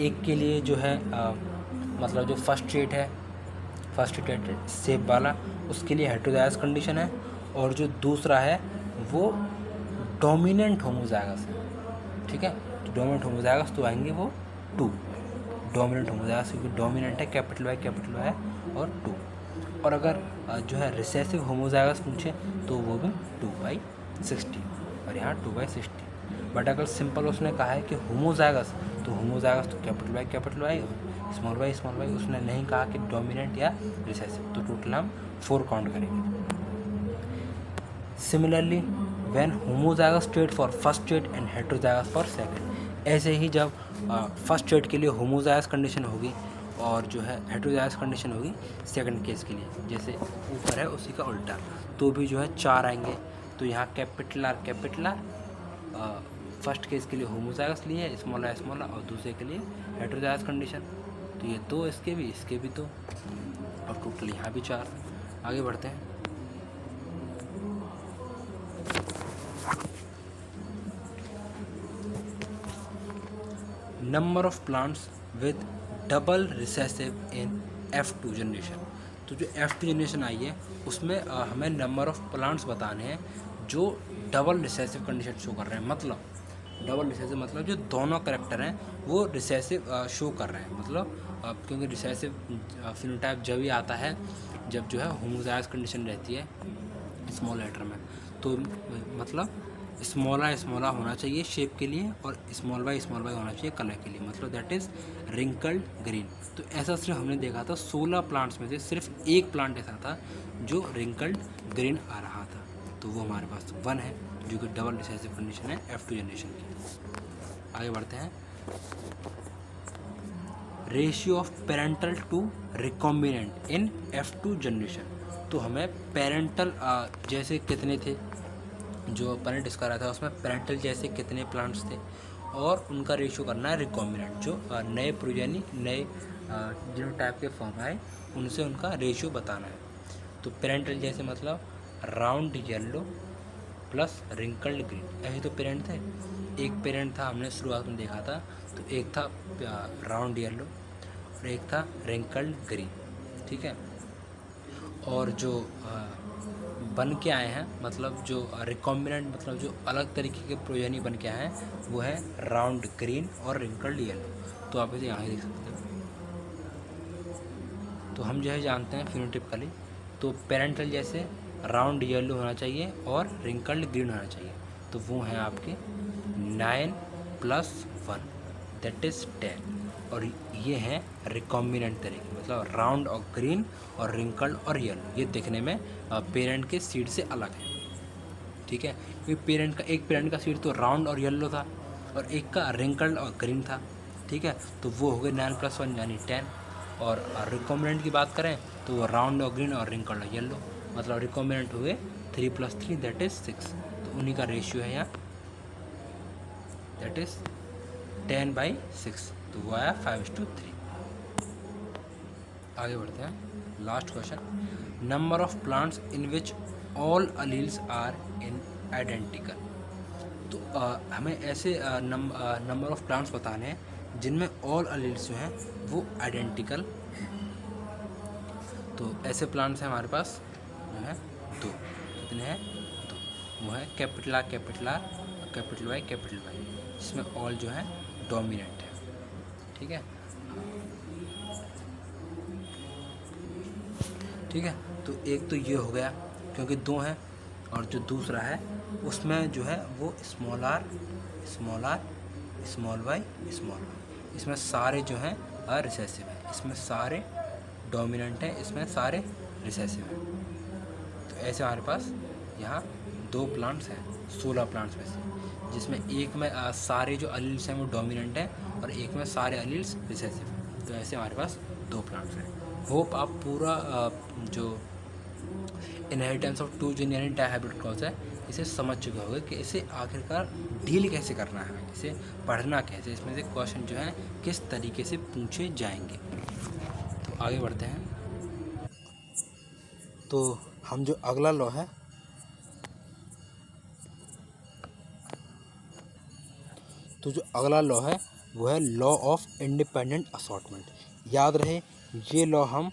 एक के लिए जो है मतलब जो फर्स्ट ट्रेड है, फर्स्ट ट्रेड शेप वाला, उसके लिए हेटेरोजाइगस कंडीशन है, और जो दूसरा है वो डोमिनेंट होमोजाइगस है, ठीक है। तो डोमिनेंट होमोजाइगस तो आएंगे वो 2, डोमिनेंट होमोजाइगस क्योंकि डोमिनेंट है कैपिटल वाई और 2। और अगर जो है रिसेसिव होमोजाइगस पूछे तो वो भी 2/60 और यहाँ 2/60। बट अगर सिंपल उसने कहा है कि होमोजाइगस तो कैपिटल वाई स्मॉल वाई, उसने नहीं कहा कि डोमिनेंट या रिसेसिव। तो टोटल हम 4 काउंट करेंगे। Similarly when homozygous trade for first trade and heterozygous for second, ऐसे ही जब फर्स्ट ट्रेड के लिए होमोजाइगस कंडीशन होगी और जो है हेटेरोजाइगस कंडीशन होगी सेकंड केस के लिए, जैसे ऊपर है उसी का उल्टा, तो भी जो है 4 आएंगे। तो यहाँ कैपिटल आर फर्स्ट केस के लिए होमोजाइगस लिए स्मॉल आर और दूसरे के लिए हेटेरोजाइगस कंडीशन। तो ये 2 इसके भी 2 और टोटल यहाँ भी 4। आगे बढ़ते हैं। Number of plants with double recessive in F2 generation. तो जो F2 जनरेशन आई है उसमें हमें नंबर ऑफ प्लांट्स बताने हैं जो डबल रिसेसिव कंडीशन शो कर रहे हैं। मतलब डबल रिसेसिव मतलब जो दोनों कैरेक्टर हैं वो रिसेसिव शो कर रहे हैं। मतलब क्योंकि रिसेसिव फिनोटाइप जब ही आता है जब जो है होमोजाइगस कंडीशन रहती है स्मॉल लेटर में। तो मतलब स्मॉल आर होना चाहिए शेप के लिए और स्मॉल वाई होना चाहिए कलर के लिए, मतलब दैट इज़ रिंकल्ड ग्रीन। तो ऐसा सिर्फ हमने देखा था 16 प्लांट्स में से सिर्फ एक प्लांट ऐसा था जो रिंकल्ड ग्रीन आ रहा था, तो वो हमारे पास 1 है जो कि डबल रिसेसिव कंडीशन है F2 जनरेशन की। आगे बढ़ते हैं। Ratio of parental to recombinant in F2 generation. तो हमें पेरेंटल जैसे कितने थे, जो पेरेंट इसका रहा था उसमें पेरेंटल जैसे कितने प्लांट्स थे और उनका रेशियो करना है रिकॉम्बिनेंट, जो नए प्रोजेनी नए जीनोटाइप के फॉर्म आए उनसे उनका रेशियो बताना है। तो पेरेंटल जैसे मतलब round yellow plus wrinkled green, ऐसे तो पेरेंट थे। एक पेरेंट था हमने शुरुआत में देखा था, तो एक था राउंड येलो और एक था रिंकल्ड ग्रीन, ठीक है। और जो बन के आए हैं, मतलब जो रिकॉम्बिनेंट, मतलब जो अलग तरीके के प्रोजेनी बन के आए हैं, वो है राउंड ग्रीन और रिंकल्ड येलो। तो आप इसे यहाँ देख सकते हो। तो हम जो है जानते हैं फिनोटिपिकली, तो पेरेंटल जैसे राउंड येलो होना चाहिए और रिंकल्ड ग्रीन होना चाहिए। तो वो हैं आपके 9+1 दैट इज़ 10। और ये हैं रिकॉम्बिनेंट तरीके, मतलब राउंड और ग्रीन और रिंकल्ड और येलो, ये देखने में पेरेंट के सीड से अलग है। ठीक है, क्योंकि एक पेरेंट का सीड तो राउंड और येलो था और एक का रिंकल्ड और ग्रीन था। ठीक है, तो वो हो गए 9+1 यानी 10। और रिकॉम्बिनेंट की बात करें तो वो राउंड और ग्रीन और रिंकल्ड और येलो, मतलब रिकॉम्बिनेंट हुए 3+3 दैट इज़ 6। तो उन्हीं का रेशियो है यहाँ, दैट इज़ 10/6। तो वो आया 5:3। आगे बढ़ते हैं, last question. Number of plants in which all alleles are in identical. तो हमें ऐसे नंबर ऑफ प्लांट्स बताने हैं जिनमें ऑल अलील्स जो हैं वो आइडेंटिकल हैं। तो ऐसे प्लांट्स हैं हमारे पास जो है दो। कितने हैं? दो। वो है कैपिटल आर कैपिटल वाई, जिसमें ऑल जो है डोमिनेंट है। ठीक है, ठीक है। तो एक तो ये हो गया क्योंकि दो हैं, और जो दूसरा है उसमें जो है वो स्मॉल आर, स्मॉल वाई, इसमें सारे जो हैं रिसेसिव हैं, इसमें सारे डोमिनेंट हैं, इसमें सारे रिसेसिव हैं। तो ऐसे हमारे पास यहाँ दो प्लांट्स हैं 16 प्लांट्स में से, जिसमें एक में सारे जो अलील्स हैं वो डोमिनेंट हैं और एक में सारे अलील्स रिसेसिव हैं। तो ऐसे हमारे पास दो प्लांट्स हैं। होप आप पूरा जो इनहेरिटेंस ऑफ टू जीन यानी डायहाइब्रिड क्रॉस है इसे समझ चुके होंगे कि इसे आखिरकार डील कैसे करना है, इसे पढ़ना कैसे, इसमें से क्वेश्चन जो है किस तरीके से पूछे जाएंगे। तो आगे बढ़ते हैं। तो हम जो अगला लॉ है, तो जो अगला लॉ है वो है लॉ ऑफ इंडिपेंडेंट असॉर्टमेंट। याद रहे ये लॉ हम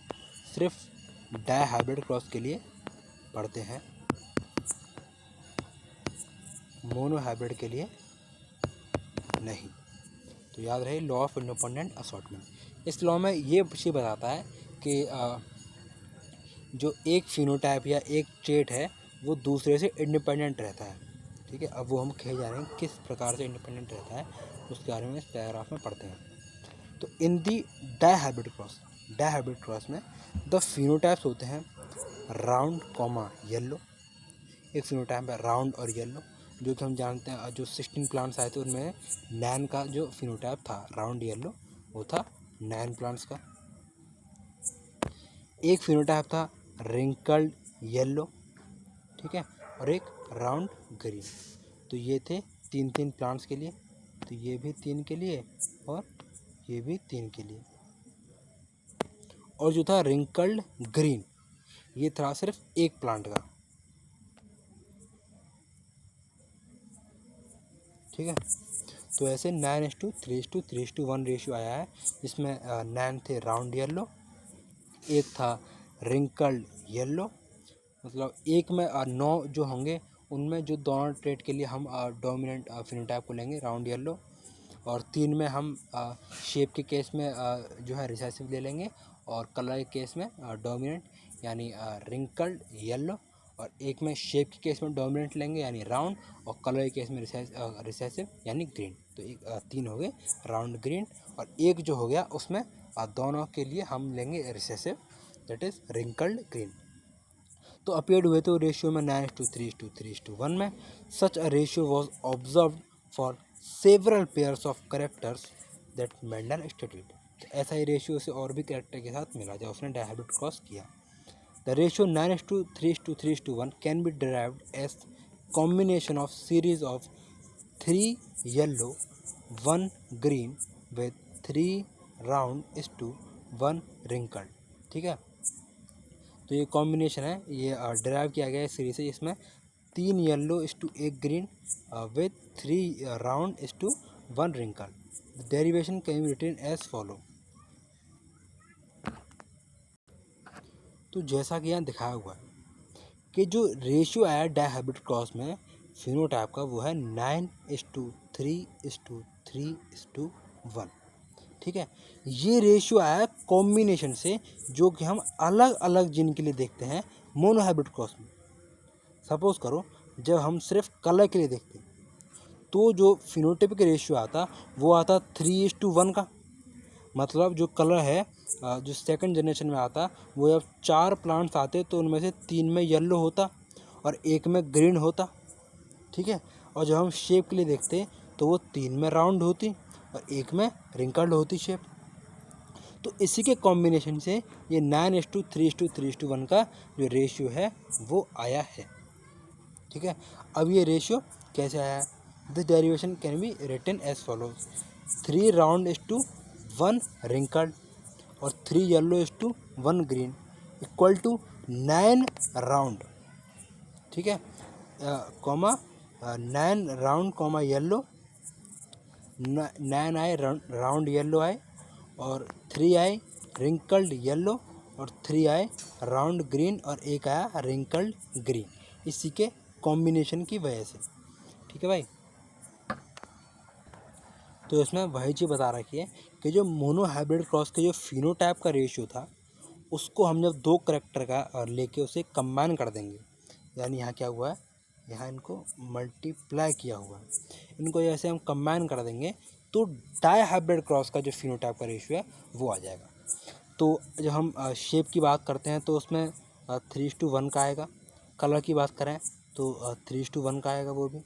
सिर्फ डायहाइब्रिड क्रॉस के लिए पढ़ते हैं, मोनोहाइब्रिड के लिए नहीं। तो याद रहे लॉ ऑफ इंडिपेंडेंट असॉर्टमेंट। इस लॉ में ये बताता है कि जो एक फिनोटाइप या एक ट्रेट है वो दूसरे से इंडिपेंडेंट रहता है। ठीक है, अब वो हम कहे जा रहे हैं किस प्रकार से इंडिपेंडेंट रहता है, उसके बारे में इस पैराग्राफ में पढ़ते हैं। तो इन दी डायहाइब्रिड क्रॉस में द फिनोटाइप्स होते हैं राउंड कॉमा येलो। एक फिनोटाइप है राउंड और येलो, जो कि हम जानते हैं जो 16 प्लांट्स आए थे उनमें नैन का जो फिनोटाइप था राउंड येलो वो था नैन प्लांट्स का। एक फिनोटाइप था रिंकल्ड येलो, ठीक है, और एक राउंड ग्रीन। तो ये थे 3 प्लांट्स के लिए, तो ये भी 3 के लिए और ये भी 3 के लिए। और जो था रिंकल्ड ग्रीन ये था सिर्फ एक प्लांट का। ठीक है, तो ऐसे 9:3:3:1 रेशियो आया है, जिसमें 9 थे राउंड येलो, एक था रिंकल्ड येलो। मतलब एक में 9 जो होंगे उनमें जो दोनों ट्रेट के लिए हम डोमिनेंट फिनोटाइप को लेंगे राउंड येलो, और 3 में हम शेप के केस में जो है रिसेसिव ले लेंगे, और कलर के केस में डोमिनेंट यानी रिंकल्ड येलो, और एक में शेप के केस में डोमिनेंट लेंगे यानी राउंड, और कलर के केस में रिसेसिव यानी ग्रीन। तो 3 हो गए राउंड ग्रीन, और एक जो हो गया उसमें दोनों के लिए हम लेंगे recessive that is wrinkled green. तो अपेयर्ड हुए तो रेशियो में 9:3:3:1 में। Such a ratio was observe for several pairs of characters that Mendel studied. तो ऐसा ही रेशियो से और भी करेक्टर के साथ मिला जब उसने डायहाइब्रिड क्रॉस किया। The ratio 9:3:3:1 can be derived as combination of series of 3 yellow 1 green with 3 round is to 1 wrinkled. ठीक है, तो ये कॉम्बिनेशन है, ये डिराइव किया गया है सीरीज से, इसमें 3 yellow is to 1 green with 3 round is to 1 wrinkle. The derivation can be written as follow. तो जैसा कि यहाँ दिखाया हुआ है कि जो रेशियो आया डायहाइब्रिड क्रॉस में फिनोटाइप का वो है 9:3:3:1। ठीक है, ये रेशियो आया कॉम्बिनेशन से, जो कि हम अलग अलग जीन के लिए देखते हैं मोनोहाइब्रिड क्रॉस में। सपोज करो जब हम सिर्फ कलर के लिए देखते हैं तो जो फिनोटाइपिक रेशियो आता वो आता 3:1 का। मतलब जो कलर है जो सेकंड जनरेशन में आता वो जब 4 प्लांट्स आते तो उनमें से 3 में येलो होता और 1 में ग्रीन होता। ठीक है, और जब हम शेप के लिए देखते तो वो 3 में राउंड होती और 1 में रिंकल्ड होती शेप। तो इसी के कॉम्बिनेशन से ये 9:3:3:1 का जो रेशियो है वो आया है। ठीक है, अब ये रेशियो कैसे आया है? This derivation can be written as follows: 3 round is to 1 wrinkled और 3 yellow is to 1 green equal to 9 round. ठीक है, कॉमा 9 राउंड कॉमा येलो, 9 आए राउंड येलो आए और 3 आए रिंकल्ड येलो और 3 आए राउंड ग्रीन और 1 आया रिंकल्ड ग्रीन, इसी के कॉम्बिनेशन की वजह से। ठीक है भाई, तो इसमें वही चीज़ बता रखी है कि जो मोनो हाइब्रिड क्रॉस के जो फिनोटाइप का रेशियो था उसको हम जब 2 करेक्टर का लेके उसे कंबाइन कर देंगे, यानी यहाँ क्या हुआ है, यहाँ इनको मल्टीप्लाई किया हुआ है, इनको जैसे हम कंबाइन कर देंगे तो डाई हाइब्रिड क्रॉस का जो फिनोटाइप का रेशियो है वो आ जाएगा। तो जब हम शेप की बात करते हैं तो उसमें 3:1 का आएगा। कलर की बात करें तो 3:1 का आएगा वो भी,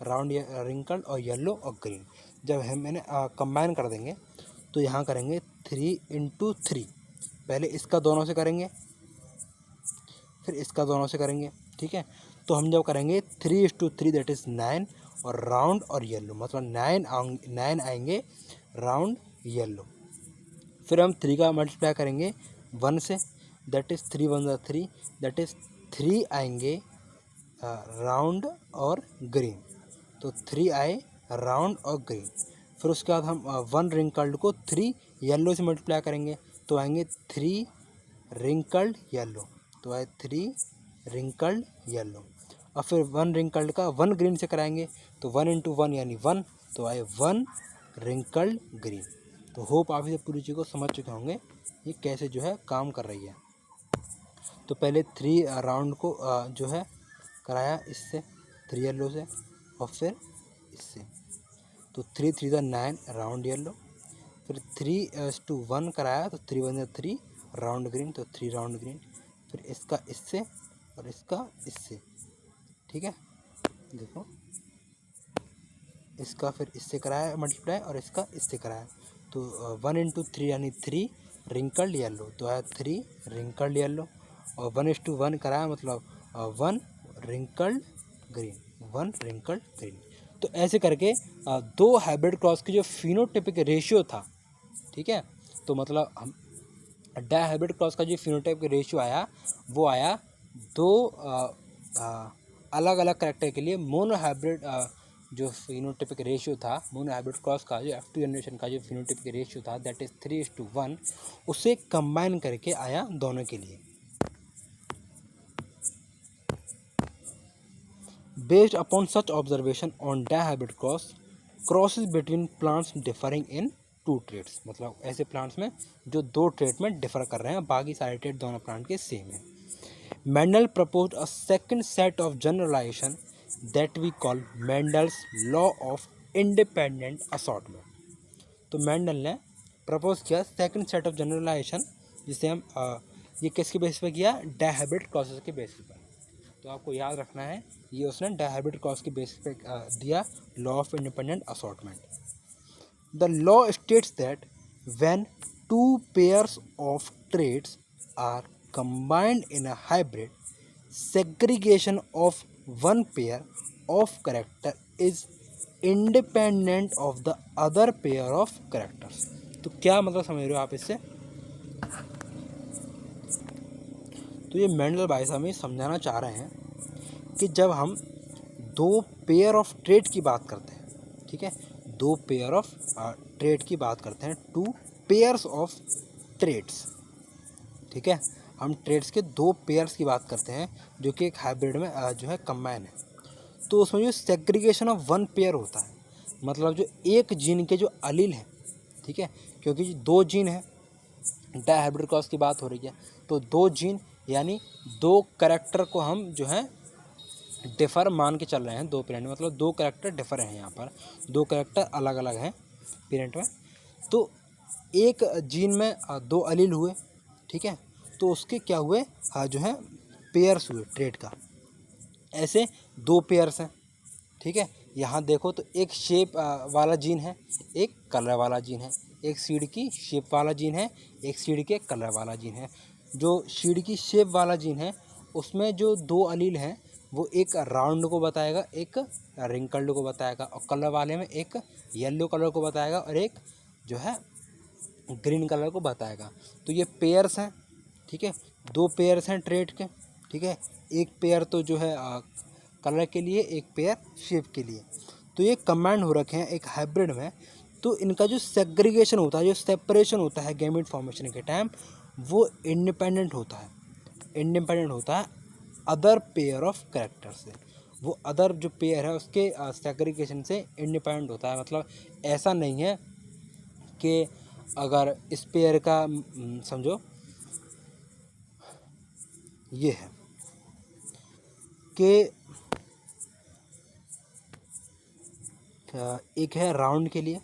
राउंड रिंकल्ड और येलो और ग्रीन। जब हम इन्हें कंबाइन कर देंगे तो यहाँ करेंगे 3:3, पहले इसका दोनों से करेंगे फिर इसका दोनों से करेंगे। ठीक है, तो हम जब करेंगे 3:3 दैट इज़ 9 और राउंड और येलो, मतलब 9 आएंगे राउंड येलो। फिर हम 3 का मल्टीप्लाई करेंगे 1 से, दैट इज़ 3 1 3, दैट इज़ 3 आएंगे राउंड और ग्रीन, तो 3 आए राउंड और ग्रीन। फिर उसके बाद हम 1 रिंकल्ड को 3 येलो से मल्टीप्लाई करेंगे तो आएंगे 3 रिंकल्ड येलो, तो आए 3 रिंकल्ड येलो। और फिर 1 रिंकल्ड का 1 ग्रीन से कराएंगे तो 1 × 1 यानी 1, तो आए 1 रिंकल्ड ग्रीन। तो होप आप इसे पूरी चीज़ को समझ चुके होंगे ये कैसे जो है काम कर रही है। तो पहले 3 राउंड को जो है कराया इससे 3 येलो से और फिर इससे, तो 3 3 9 राउंड येलो, फिर 3:1 कराया तो 3 1 3 राउंड ग्रीन, तो 3 राउंड ग्रीन, फिर इसका इससे और इसका इससे। ठीक है, देखो इसका फिर इससे कराया मल्टीप्लाई और इसका इससे कराया, तो 1 × 3 यानी 3 रिंकल्ड येलो, तो आया 3 रिंकल्ड येलो, और 1:1 कराया मतलब 1 रिंकल्ड ग्रीन, 1 रिंकल्ड ग्रीन। तो ऐसे करके 2 हाइब्रिड क्रॉस की जो फिनोटाइपिक रेशियो था, ठीक है, तो मतलब हम डाई हाइब्रिड क्रॉस का जो फिनोटाइपिक रेशियो आया वो आया 2 अलग अलग करेक्टर के लिए मोनो हाइब्रिड जो फिनोटाइपिक रेशियो था मोनो हाइब्रिड क्रॉस का, जो F2 जनरेशन का जो फिनोटाइपिक रेशियो था दैट इज़ 3:1, उसे कंबाइन करके आया दोनों के लिए। Based upon such observation on dihybrid cross, crosses between plants differing in 2 traits, मतलब ऐसे प्लांट्स में जो 2 ट्रेट में डिफर कर रहे हैं, बाकी सारे ट्रेट दोनों प्लांट के सेम है। Mendel proposed a second set of generalization that we call Mendel's law of independent assortment। तो मेंडल ने प्रपोज किया सेकंड सेट ऑफ जनरलाइजेशन, जिसे हम ये किसके बेसिस पे किया, डायहाइब्रिड क्रॉसेस के बेसिस पर। तो आपको याद रखना है ये उसने डायहाइब्रिड क्रॉस के बेसिस पे दिया law of independent assortment. The law states that when 2 pairs of traits are combined in a hybrid, segregation of one pair of character is independent of the other pair of characters। तो क्या मतलब समझ रहे हो आप इससे? तो ये मेंडल भाई साहब ये समझाना चाह रहे हैं कि जब हम 2 पेयर ऑफ ट्रेट की बात करते हैं, ठीक है, 2 पेयर ऑफ ट्रेट की बात करते हैं, 2 पेयर्स ऑफ ट्रेट्स, ठीक है। हम ट्रेड्स के 2 पेयर्स की बात करते हैं जो कि एक हाइब्रिड में जो है कंबाइन है, तो उसमें जो सेग्रीगेशन ऑफ 1 पेयर होता है, मतलब जो एक जीन के जो अलील हैं, ठीक है, क्योंकि 2 जीन है, डायहाइब्रिड क्रॉस की बात हो रही है, तो 2 जीन यानी 2 कैरेक्टर को हम जो है डिफ़र मान के चल रहे हैं, 2 पेरेंट, मतलब 2 कैरेक्टर डिफ़र हैं, यहाँ पर 2 कैरेक्टर अलग अलग हैं पेरेंट में। तो एक जीन में 2 अलील हुए, ठीक है, तो उसके क्या हुए, जो है पेयर्स हुए ट्रेड का, ऐसे 2 पेयर्स हैं, ठीक है। यहाँ देखो तो एक शेप वाला जीन है, एक कलर वाला जीन है, एक सीड की शेप वाला जीन है, एक सीड के कलर वाला जीन है। जो सीड की शेप वाला जीन है उसमें जो 2 अलील हैं वो एक राउंड को बताएगा, एक रिंकल्ड को बताएगा, और कलर वाले में एक येलो कलर को बताएगा और एक जो है ग्रीन कलर को बताएगा। तो ये पेयर्स हैं, ठीक है, 2 पेयर्स हैं ट्रेड के, ठीक है, एक पेयर तो जो है कलर के लिए, एक पेयर शेप के लिए। तो ये कंबाइंड हो रखे हैं एक हाइब्रिड में, तो इनका जो सेग्रीगेशन होता है, जो सेपरेशन होता है गैमेट फॉर्मेशन के टाइम, वो इंडिपेंडेंट होता है अदर पेयर ऑफ कैरेक्टर से। वो अदर जो पेयर है उसके सेग्रीगेशन से इंडिपेंडेंट होता है। मतलब ऐसा नहीं है कि अगर इस पेयर का समझो ये है कि एक है राउंड के लिए,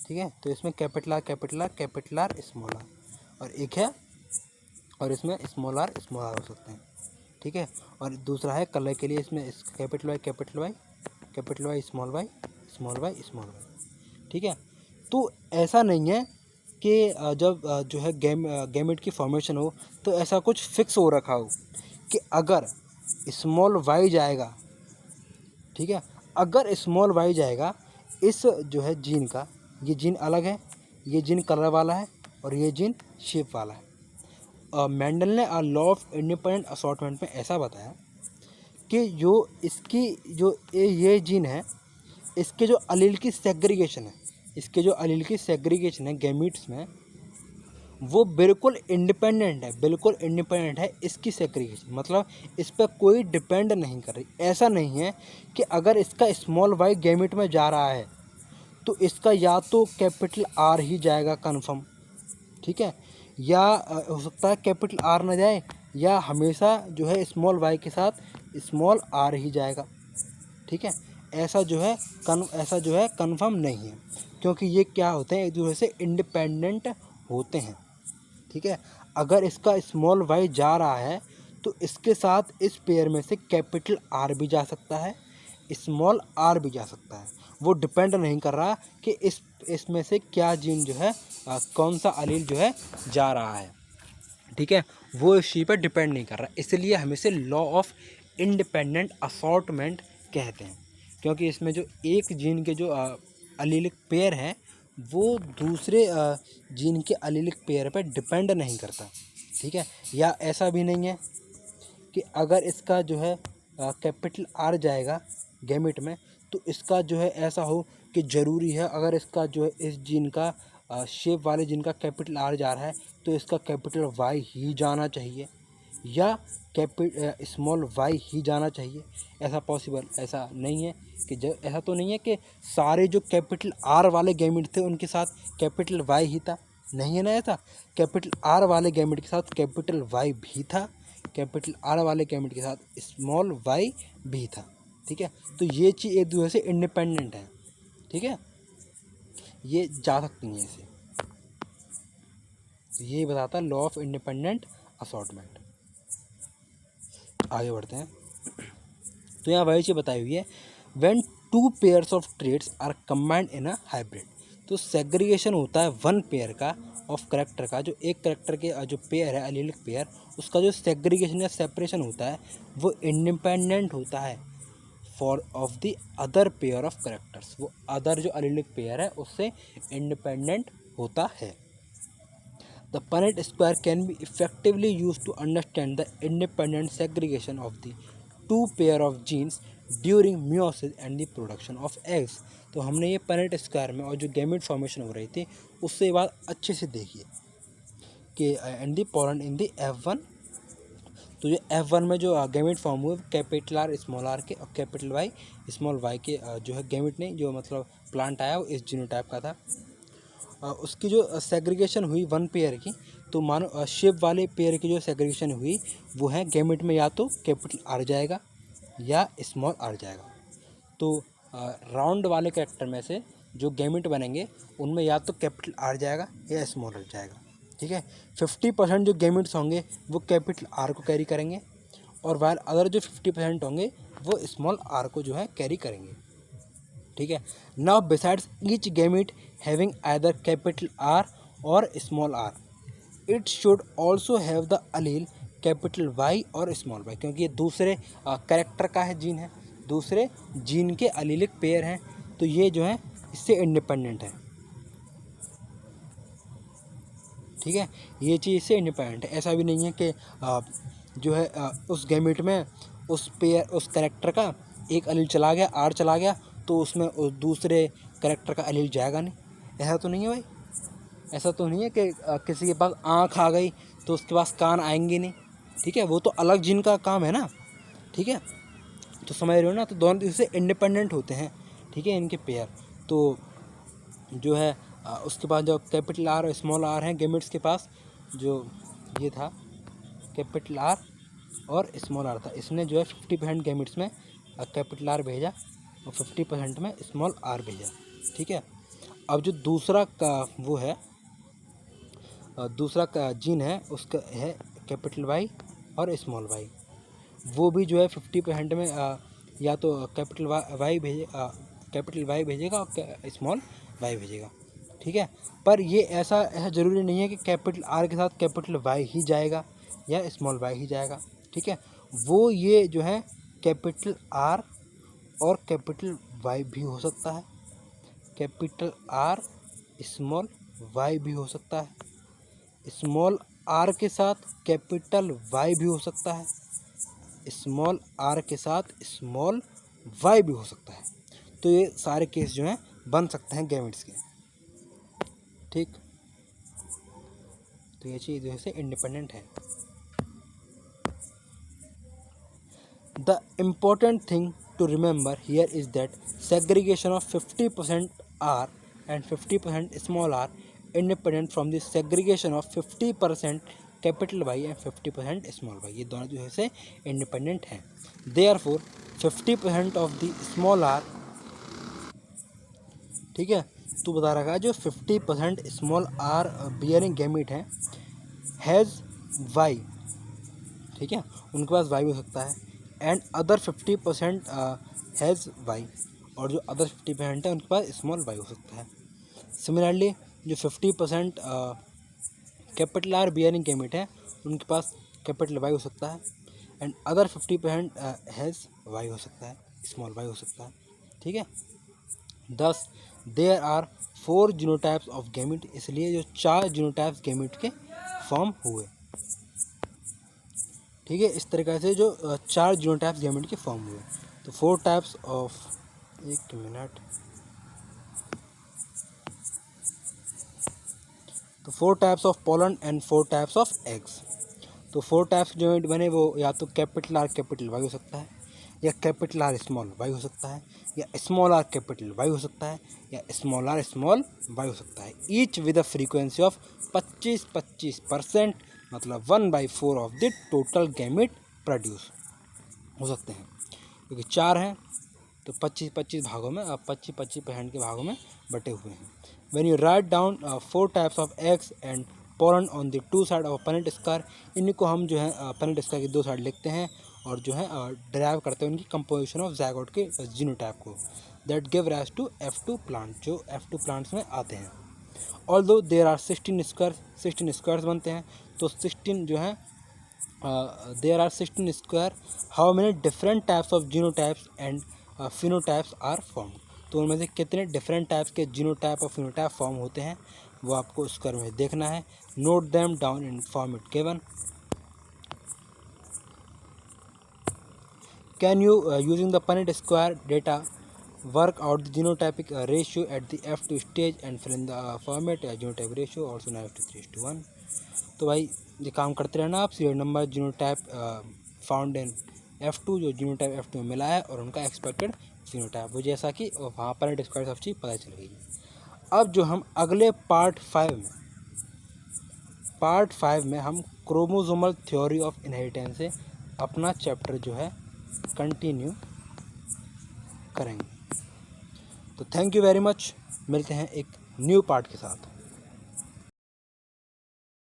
ठीक है, तो इसमें कैपिटल आर स्मॉल आर, और एक है और इसमें स्मॉल आर हो सकते हैं, ठीक है। और दूसरा है कलर के लिए, इसमें कैपिटल वाई स्मॉल वाई, ठीक है। तो ऐसा नहीं है कि जब जो है गैमेट की फॉर्मेशन हो तो ऐसा कुछ फिक्स हो रखा हो कि अगर स्मॉल वाई जाएगा, ठीक है, अगर स्मॉल वाई जाएगा इस जो है जीन का, ये जीन अलग है, ये जीन कलर वाला है और ये जीन शेप वाला है। मेंडल ने लॉ ऑफ इंडिपेंडेंट असॉर्टमेंट में ऐसा बताया कि जो इसकी जो ये जीन है, इसके जो अलील की सेग्रीगेशन है गैमीट्स में, वो बिल्कुल इंडिपेंडेंट है इसकी सेग्रीगेशन, मतलब इस पर कोई डिपेंड नहीं कर रही। ऐसा नहीं है कि अगर इसका स्मॉल वाई गैमेट में जा रहा है तो इसका या तो कैपिटल आर ही जाएगा कन्फर्म, ठीक है, या हो सकता है कैपिटल आर ना जाए, या हमेशा जो है स्मॉल वाई के साथ स्मॉल आर ही जाएगा, ठीक है। ऐसा जो है कन्फर्म नहीं है, क्योंकि ये क्या होते हैं, एक दूसरे से इंडिपेंडेंट होते हैं, ठीक है। अगर इसका स्मॉल वाई जा रहा है तो इसके साथ इस पेयर में से कैपिटल आर भी जा सकता है, स्मॉल आर भी जा सकता है। वो डिपेंड नहीं कर रहा कि इसमें से क्या जीन जो है कौन सा अलील जो है जा रहा है, ठीक है, वो इस चीज़ पर डिपेंड नहीं कर रहा। इसलिए हम इसे लॉ ऑफ इंडिपेंडेंट असॉर्टमेंट कहते हैं, क्योंकि इसमें जो एक जीन के जो अलीलिक पेयर हैं वो दूसरे जीन के अलीलिक पेयर पर डिपेंड नहीं करता, ठीक है। या ऐसा भी नहीं है कि अगर इसका जो है कैपिटल आर जाएगा गैमेट में तो इसका जो है ऐसा हो कि ज़रूरी है अगर इसका जो है इस जीन का शेप वाले जीन का कैपिटल आर जा रहा है तो इसका कैपिटल वाई ही जाना चाहिए, या स्मॉल वाई ही जाना चाहिए। ऐसा पॉसिबल ऐसा नहीं है कि ऐसा तो नहीं है कि सारे जो कैपिटल आर वाले गैमेट थे उनके साथ कैपिटल वाई ही था, नहीं है ना। ऐसा कैपिटल आर वाले गैमेट के साथ कैपिटल वाई भी था, कैपिटल आर वाले गैमेट के साथ स्मॉल वाई भी था, ठीक है। तो ये चीज़ एक दूसरे से इंडिपेंडेंट है, ठीक है, ये जा सकती हैं ऐसे। तो ये बताता है लॉ ऑफ इंडिपेंडेंट असॉर्टमेंट। आगे बढ़ते हैं। तो यहाँ वही चीज़ बताई हुई है, when 2 pairs of traits are combined in a hybrid. तो सेग्रीगेशन होता है 1 पेयर का ऑफ करेक्टर का, जो एक करेक्टर के जो पेयर है अलीलिक पेयर, उसका जो सेग्रीगेशन या सेपरेशन होता है वो इंडिपेंडेंट होता है for of the other pair of characters. वो अदर जो अलीलिक पेयर है उससे इंडिपेंडेंट होता है। The Punnett square can be effectively used to understand the independent segregation of the 2 pair of genes during meiosis and the production of eggs। तो हमने ये Punnett square में और जो गैमेट फॉर्मेशन हो रही थी उससे ये बात अच्छे से देखिए कि and the pollen in the F1 तो जो F1 में जो गैमेट फॉर्म हुए कैपिटल आर स्मॉल आर के और कैपिटल वाई स्मॉल वाई के जो है गैमेट नहीं, जो मतलब प्लांट आया वो इस जीनोटाइप का था। उसकी जो सेग्रीगेशन हुई वन पेयर की, तो मानो शेप वाले पेयर की जो सेग्रीगेशन हुई वो है गैमेट में या तो कैपिटल आर जाएगा या स्मॉल आर जाएगा। तो राउंड वाले कैरेक्टर में से जो गैमेट बनेंगे उनमें या तो कैपिटल आर जाएगा या स्मॉल आर जाएगा। ठीक है, 50% जो गैमेट्स होंगे वो कैपिटल आर को कैरी करेंगे और वाइल अदर जो 50% होंगे वो स्मॉल आर को जो है कैरी करेंगे। ठीक है, now besides each gamete having either capital R और small R it should also have the allele capital Y और स्मॉल वाई, क्योंकि ये दूसरे कैरेक्टर का है, जीन है, दूसरे जीन के अलीलिक पेयर हैं, तो ये जो है इससे इंडिपेंडेंट है। ठीक है, ये चीज़ इससे इंडिपेंडेंट है। ऐसा भी नहीं है कि जो है उस गैमेट में उस पेयर उस कैरेक्टर का एक अलील चला गया, आर चला गया, तो उसमें उस दूसरे कैरेक्टर का अलील जाएगा नहीं। ऐसा तो नहीं है भाई, ऐसा तो नहीं है कि किसी के पास आँख आ गई तो उसके पास कान आएंगे नहीं। ठीक है, वो तो अलग जीन का काम है ना। ठीक है, तो समझ रहे हो ना, तो दोनों इससे इंडिपेंडेंट होते हैं। ठीक है, इनके पेयर तो जो है उसके बाद जो कैपिटल आर और स्मॉल आर हैं गैमेट्स के पास, जो ये था कैपिटल आर और स्मॉल आर था, इसने जो है 50% गैमेट्स में कैपिटल आर भेजा और 50% में स्मॉल आर भेजा। ठीक है, अब जो दूसरा का वो है दूसरा का जीन है उसका है कैपिटल वाई और स्मॉल वाई, वो भी जो है 50% में या तो कैपिटल वाई भेजेगा और स्मॉल वाई भेजेगा। ठीक है, पर ये ऐसा ज़रूरी नहीं है कि कैपिटल आर के साथ कैपिटल वाई ही जाएगा या स्मॉल वाई ही जाएगा। ठीक है, वो ये जो है कैपिटल आर और कैपिटल वाई भी हो सकता है, कैपिटल आर स्मॉल वाई भी हो सकता है, स्मॉल आर के साथ कैपिटल वाई भी हो सकता है, स्मॉल आर के साथ स्मॉल वाई भी हो सकता है। तो ये सारे केस जो हैं बन सकते हैं गैमेट्स के। ठीक, तो ये चीज़ जो है इंडिपेंडेंट है। The important thing to remember here is that segregation of 50% R and 50% small r independent from the segregation of 50% capital Y and 50% small y, ये दोनों जो है से independent हैं। Therefore 50% of the small r, ठीक है, तो बता रखा है जो 50% स्मॉल आर बियरिंग गैमेट हैं हैज़ वाई, ठीक है, उनके पास वाई हो सकता है, एंड अदर 50% हैज़ वाई, और जो अदर 50% है उनके पास स्मॉल वाई हो सकता है। सिमिलरली जो 50% कैपिटल आर बियरिंग गैमेट है उनके पास कैपिटल वाई हो सकता है, एंड अदर 50% हैज़ वाई हो सकता है, स्मॉल वाई हो सकता है। ठीक है, thus there are 4 genotypes of gamete, इसलिए जो 4 जीनोटाइप्स गैमेट के फॉर्म हुए। ठीक है, इस तरीके से जो 4 जीनोटाइप्स गैमेट के फॉर्म हुए। तो 4 टाइप्स ऑफ, एक मिनट, तो 4 types of pollen and 4 types of eggs. तो 4 टाइप्स जो बने वो या तो कैपिटल आर कैपिटल वाई हो सकता है, या कैपिटल आर स्मॉल वाई हो सकता है, या स्मॉल आर कैपिटल वाई हो सकता है, या स्मॉल आर स्मॉल वाई हो सकता है, each with a frequency of 25% मतलब 1/4 of the total gamete produce हो सकते हैं, क्योंकि 4 हैं तो 25-25 भागों में 25-25% के भागों में बटे हुए हैं। When you write down 4 types of eggs and pollen on the 2 side of पेनेट square, इन्हीं को हम जो है पेनेट स्क्वायर की 2 साइड लिखते हैं और जो है डिराइव करते हैं उनकी कंपोजिशन ऑफ ज़ायगोट के जीनोटाइप को, that give rise to F2 plant, जो F2 प्लांट्स में आते हैं। ऑल्दो देयर आर 16 स्क्वायर्स बनते हैं, तो 16 जो है there are 16 square, how many different types of genotypes and phenotypes are form, तो उनमें से कितने डिफरेंट टाइप्स के जीनोटाइप और फिनोटाइप फॉर्म होते हैं वो आपको स्क्वायर में देखना है। Note them down in format given. Can you using the Punnett square data work out the genotypic ratio at the F2 stage and fill in the format genotype ratio also now F2 3:1। तो भाई ये काम करते रहना आप। Serial number genotype found in F2 जो genotype F2 में मिला है और उनका एक्सपेक्टेड जीनोटाइप, वो जैसा कि वहाँ पर डिस्क्राइब सब चीज़ पता चल गई। अब जो हम अगले पार्ट 5 में हम क्रोमोसोमल थ्योरी ऑफ इनहेरिटेंस से अपना चैप्टर जो है कंटिन्यू करेंगे। तो थैंक यू वेरी मच, मिलते हैं एक न्यू पार्ट के साथ।